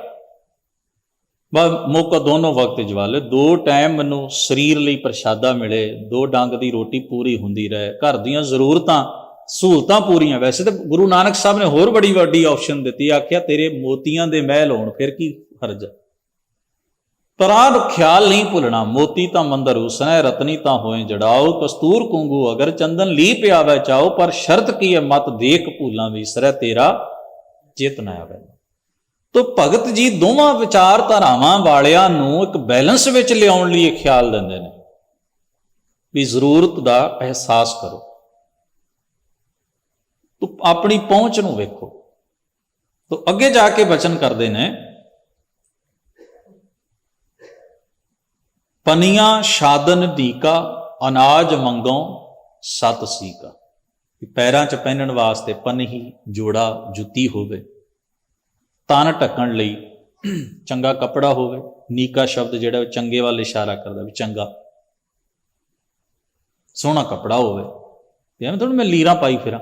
ਮੌਕਾ ਦੋਨੋਂ ਵਕਤ ਜਵਾਲੇ, 2 ਟਾਈਮ ਮੈਨੂੰ ਸਰੀਰ ਲਈ ਪ੍ਰਸ਼ਾਦਾ ਮਿਲੇ, 2 ਡੰਗ ਦੀ ਰੋਟੀ ਪੂਰੀ ਹੁੰਦੀ ਰਹੇ, ਘਰ ਦੀਆਂ ਜ਼ਰੂਰਤਾਂ ਸਹੂਲਤਾਂ ਪੂਰੀਆਂ। ਵੈਸੇ ਤਾਂ ਗੁਰੂ ਨਾਨਕ ਸਾਹਿਬ ਨੇ ਹੋਰ ਬੜੀ ਵੱਡੀ ਆਪਸ਼ਨ ਦਿੱਤੀ, ਆਖਿਆ ਤੇਰੇ ਮੋਤੀਆਂ ਦੇ ਮਹਿਲ ਹੋਣ, ਫਿਰ ਕੀ ਹਰਜ। ਪਰ ਆਹ ਖਿਆਲ ਨਹੀਂ ਭੁੱਲਣਾ, ਮੋਤੀ ਤਾਂ ਮੰਦਰ ਹੁਸਨੈ, ਰਤਨੀ ਤਾਂ ਹੋਏ ਜੜਾਓ, ਕਸਤੂਰ ਕੁੰਗੂ ਅਗਰ ਚੰਦਨ ਲੀ ਪਿਆਵੇ ਚਾਓ, ਪਰ ਸ਼ਰਤ ਕੀ ਹੈ ਮਤ ਦੇਖ ਭੂਲਾਂ ਵਿਸਰੈ, ਤੇਰਾ ਚਿਤ ਨਾ ਆਵੇ। ਤੋ ਭਗਤ ਜੀ ਦੋਵਾਂ ਵਿਚਾਰਧਾਰਾਵਾਂ ਵਾਲਿਆਂ ਨੂੰ ਇੱਕ ਬੈਲੈਂਸ ਵਿੱਚ ਲਿਆਉਣ ਲਈ ਇਹ ਖਿਆਲ ਦਿੰਦੇ ਨੇ ਵੀ ਜ਼ਰੂਰਤ ਦਾ ਅਹਿਸਾਸ ਕਰੋ, ਤੋ ਆਪਣੀ ਪਹੁੰਚ ਨੂੰ ਵੇਖੋ। ਤੋ ਅੱਗੇ ਜਾ ਕੇ ਬਚਨ ਕਰਦੇ ਨੇ, ਪਨੀਆਂ ਸ਼ਾਦਨ ਢੀਕਾ, ਅਨਾਜ ਮੰਗੋ ਸਤ ਸੀਕਾ। ਪੈਰਾਂ 'ਚ ਪਹਿਨਣ ਵਾਸਤੇ ਪਨਹੀ, ਜੋੜਾ, ਜੁੱਤੀ ਹੋਵੇ, ਤਨ ਢੱਕਣ ਲਈ ਚੰਗਾ ਕੱਪੜਾ ਹੋਵੇ। ਨੀਕਾ ਸ਼ਬਦ ਜਿਹੜਾ ਚੰਗੇ ਵੱਲ ਇਸ਼ਾਰਾ ਕਰਦਾ, ਵੀ ਚੰਗਾ ਸੋਹਣਾ ਕੱਪੜਾ ਹੋਵੇ। ਐਵੇਂ ਥੋੜ੍ਹਾ ਮੈਂ ਲੀਰਾਂ ਪਾਈ ਫਿਰਾਂ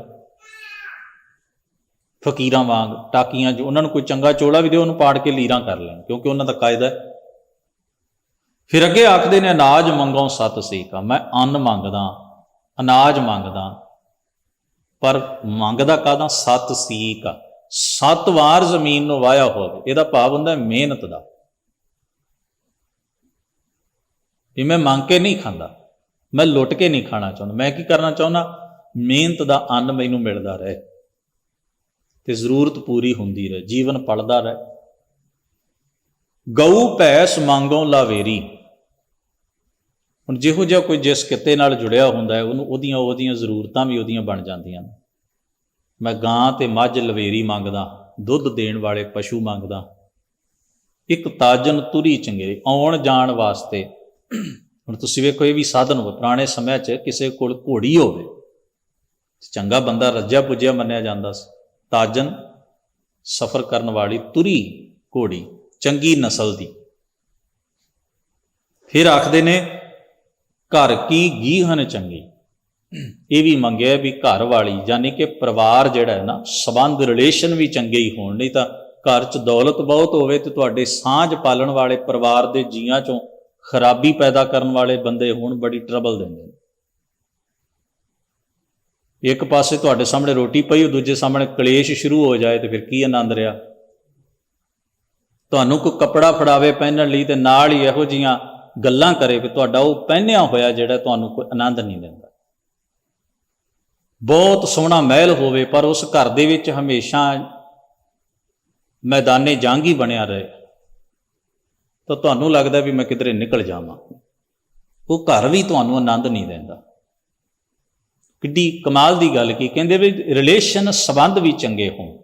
ਫਕੀਰਾਂ ਵਾਂਗ, ਟਾਕੀਆਂ ਜੋ ਉਹਨਾਂ ਨੂੰ ਕੋਈ ਚੰਗਾ ਚੋਲਾ ਵੀ ਦਿਓ, ਉਹਨੂੰ ਪਾੜ ਕੇ ਲੀਰਾਂ ਕਰ ਲੈਣ, ਕਿਉਂਕਿ ਉਹਨਾਂ ਦਾ ਕਾਇਦਾ। ਫਿਰ ਅੱਗੇ ਆਖਦੇ ਨੇ, ਅਨਾਜ ਮੰਗੋ ਸਤ ਸੀਕਾ, ਮੈਂ ਅੰਨ ਮੰਗਦਾ, ਅਨਾਜ ਮੰਗਦਾ, ਪਰ ਮੰਗਦਾ ਕਾਹਦਾ? ਸਤ ਸੀਕਾ, 7 ਵਾਰ ਜ਼ਮੀਨ ਨੂੰ ਵਾਹਿਆ ਹੋਵੇ। ਇਹਦਾ ਭਾਵ ਹੁੰਦਾ ਮਿਹਨਤ ਦਾ, ਵੀ ਮੈਂ ਮੰਗ ਕੇ ਨਹੀਂ ਖਾਂਦਾ, ਮੈਂ ਲੁੱਟ ਕੇ ਨਹੀਂ ਖਾਣਾ ਚਾਹੁੰਦਾ। ਮੈਂ ਕੀ ਕਰਨਾ ਚਾਹੁੰਦਾ? ਮਿਹਨਤ ਦਾ ਅੰਨ ਮੈਨੂੰ ਮਿਲਦਾ ਰਹੇ ਤੇ ਜ਼ਰੂਰਤ ਪੂਰੀ ਹੁੰਦੀ ਰਹੇ, ਜੀਵਨ ਪਲਦਾ ਰਹੇ। ਗਊ ਭੈਂਸ ਮੰਗੋ ਲਾਵੇਰੀ। ਹੁਣ ਜਿਹੋ ਜਿਹਾ ਕੋਈ ਜਿਸ ਕਿੱਤੇ ਨਾਲ ਜੁੜਿਆ ਹੁੰਦਾ ਹੈ, ਉਹਨੂੰ ਉਹਦੀਆਂ ਜ਼ਰੂਰਤਾਂ ਵੀ ਉਹਦੀਆਂ ਬਣ ਜਾਂਦੀਆਂ ਨੇ। ਮੈਂ ਗਾਂ ਤੇ ਮੱਝ ਲਵੇਰੀ ਮੰਗਦਾ, ਦੁੱਧ ਦੇਣ ਵਾਲੇ ਪਸ਼ੂ ਮੰਗਦਾ। ਇੱਕ ਤਾਜਨ ਤੁਰੀ ਚੰਗੇਰੀ, ਆਉਣ ਜਾਣ ਵਾਸਤੇ। ਹੁਣ ਤੁਸੀਂ ਵੇਖੋ, ਇਹ ਵੀ ਸਾਧਨ ਹੋਵੇ। ਪੁਰਾਣੇ ਸਮਿਆਂ 'ਚ ਕਿਸੇ ਕੋਲ ਘੋੜੀ ਹੋਵੇ, ਚੰਗਾ ਬੰਦਾ, ਰੱਜਿਆ ਪੁੱਜਿਆ ਮੰਨਿਆ ਜਾਂਦਾ ਸੀ। ਤਾਜਨ, ਸਫ਼ਰ ਕਰਨ ਵਾਲੀ ਤੁਰੀ ਘੋੜੀ, ਚੰਗੀ ਨਸਲ ਦੀ। ਫਿਰ ਆਖਦੇ ਨੇ ਘਰ ਕੀ ਗੀਹਨ ਚੰਗੀ। ਇਹ ਵੀ ਮੰਗਿਆ ਵੀ ਘਰ ਵਾਲੀ, ਯਾਨੀ ਕਿ ਪਰਿਵਾਰ ਜਿਹੜਾ ਹੈ ਨਾ, ਸੰਬੰਧ ਰਿਲੇਸ਼ਨ ਵੀ ਚੰਗੇ ਹੀ ਹੋਣ। ਨਹੀਂ ਤਾਂ ਘਰ 'ਚ ਦੌਲਤ ਬਹੁਤ ਹੋਵੇ ਤੇ ਤੁਹਾਡੇ ਸਾਂਝ ਪਾਲਣ ਵਾਲੇ ਪਰਿਵਾਰ ਦੇ ਜੀਆਂ 'ਚੋਂ ਖਰਾਬੀ ਪੈਦਾ ਕਰਨ ਵਾਲੇ ਬੰਦੇ ਹੋਣ, ਬੜੀ ਟਰਬਲ ਦਿੰਦੇ ਨੇ। ਇੱਕ ਪਾਸੇ ਤੁਹਾਡੇ ਸਾਹਮਣੇ ਰੋਟੀ ਪਈ, ਦੂਜੇ ਸਾਹਮਣੇ ਕਲੇਸ਼ ਸ਼ੁਰੂ ਹੋ ਜਾਏ ਤੇ ਫਿਰ ਕੀ ਆਨੰਦ ਰਿਹਾ। ਤੁਹਾਨੂੰ ਕੋਈ ਕੱਪੜਾ ਫੜਾਵੇ ਪਹਿਨਣ ਲਈ ਤੇ ਨਾਲ ਹੀ ਇਹੋ ਜਿਹੀਆਂ ਗੱਲਾਂ ਕਰੇ ਵੀ ਤੁਹਾਡਾ ਉਹ ਪਹਿਨਿਆ ਹੋਇਆ ਜਿਹੜਾ ਤੁਹਾਨੂੰ ਕੋਈ ਆਨੰਦ ਨਹੀਂ ਦਿੰਦਾ। ਬਹੁਤ ਸੋਹਣਾ ਮਹਿਲ ਹੋਵੇ ਪਰ ਉਸ ਘਰ ਦੇ ਵਿੱਚ ਹਮੇਸ਼ਾ ਮੈਦਾਨੇ ਜੰਗ ਹੀ ਬਣਿਆ ਰਹੇ ਤਾਂ ਤੁਹਾਨੂੰ ਲੱਗਦਾ ਵੀ ਮੈਂ ਕਿਧਰੇ ਨਿਕਲ ਜਾਵਾਂ। ਉਹ ਘਰ ਵੀ ਤੁਹਾਨੂੰ ਆਨੰਦ ਨਹੀਂ ਦਿੰਦਾ। ਕਿੱਡੀ ਕਮਾਲ ਦੀ ਗੱਲ ਕੀ ਕਹਿੰਦੇ ਵੀ ਰਿਲੇਸ਼ਨ, ਸੰਬੰਧ ਵੀ ਚੰਗੇ ਹੋਣ,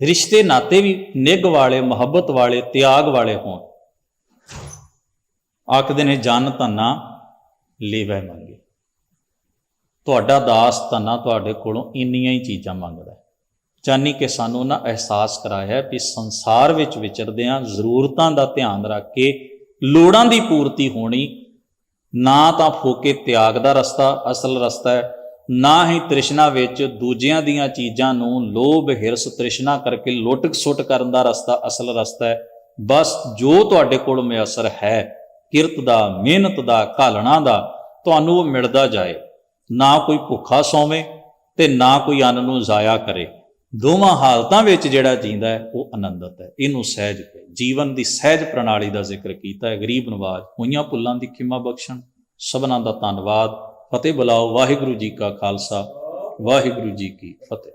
ਰਿਸ਼ਤੇ ਨਾਤੇ ਵੀ ਨਿੱਘ ਵਾਲੇ, ਮੁਹੱਬਤ ਵਾਲੇ, ਤਿਆਗ ਵਾਲੇ ਹੋਣ। ਆਖਦੇ ਨੇ ਜਨ ਧੰਨਾ ਲੇਵੈ ਮੰਗੇ। ਤੁਹਾਡਾ ਦਾਸ ਧੰਨਾ ਤੁਹਾਡੇ ਕੋਲੋਂ ਇੰਨੀਆਂ ਹੀ ਚੀਜ਼ਾਂ ਮੰਗਦਾ, ਯਾਨੀ ਕਿ ਸਾਨੂੰ ਨਾ ਅਹਿਸਾਸ ਕਰਾਇਆ ਵੀ ਸੰਸਾਰ ਵਿੱਚ ਵਿਚਰਦਿਆਂ ਜ਼ਰੂਰਤਾਂ ਦਾ ਧਿਆਨ ਰੱਖ ਕੇ ਲੋੜਾਂ ਦੀ ਪੂਰਤੀ ਹੋਣੀ। ਨਾ ਤਾਂ ਫੋਕੇ ਤਿਆਗ ਦਾ ਰਸਤਾ ਅਸਲ ਰਸਤਾ ਹੈ, ਨਾ ਹੀ ਤ੍ਰਿਸ਼ਨਾ ਵਿੱਚ ਦੂਜਿਆਂ ਦੀਆਂ ਚੀਜ਼ਾਂ ਨੂੰ ਲੋਭ, ਹਿਰਸ, ਤ੍ਰਿਸ਼ਨਾ ਕਰਕੇ ਲੁੱਟ ਸੁੱਟ ਕਰਨ ਦਾ ਰਸਤਾ ਅਸਲ ਰਸਤਾ ਹੈ। ਬਸ ਜੋ ਤੁਹਾਡੇ ਕੋਲ ਮੁਯੱਸਰ ਹੈ, ਕਿਰਤ ਦਾ, ਮਿਹਨਤ ਦਾ, ਘਾਲਣਾ ਦਾ, ਤੁਹਾਨੂੰ ਉਹ ਮਿਲਦਾ ਜਾਏ। ਨਾ ਕੋਈ ਭੁੱਖਾ ਸੌਵੇਂ ਤੇ ਨਾ ਕੋਈ ਅੰਨ ਨੂੰ ਜ਼ਾਇਆ ਕਰੇ। ਦੋਵਾਂ ਹਾਲਤਾਂ ਵਿੱਚ ਜਿਹੜਾ ਜੀਂਦਾ ਹੈ ਉਹ ਆਨੰਦਤ ਹੈ। ਇਹਨੂੰ ਸਹਿਜ ਜੀਵਨ ਦੀ ਸਹਿਜ ਪ੍ਰਣਾਲੀ ਦਾ ਜ਼ਿਕਰ ਕੀਤਾ ਹੈ। ਗਰੀਬ ਨਵਾਜ, ਹੋਈਆਂ ਭੁੱਲਾਂ ਦੀ ਖਿਮਾ ਬਖਸ਼ਣ। ਸਭਨਾਂ ਦਾ ਧੰਨਵਾਦ। ਫਤਿਹ ਬੁਲਾਓ। ਵਾਹਿਗੁਰੂ ਜੀ ਕਾ ਖਾਲਸਾ, ਵਾਹਿਗੁਰੂ ਜੀ ਕੀ ਫਤਿਹ।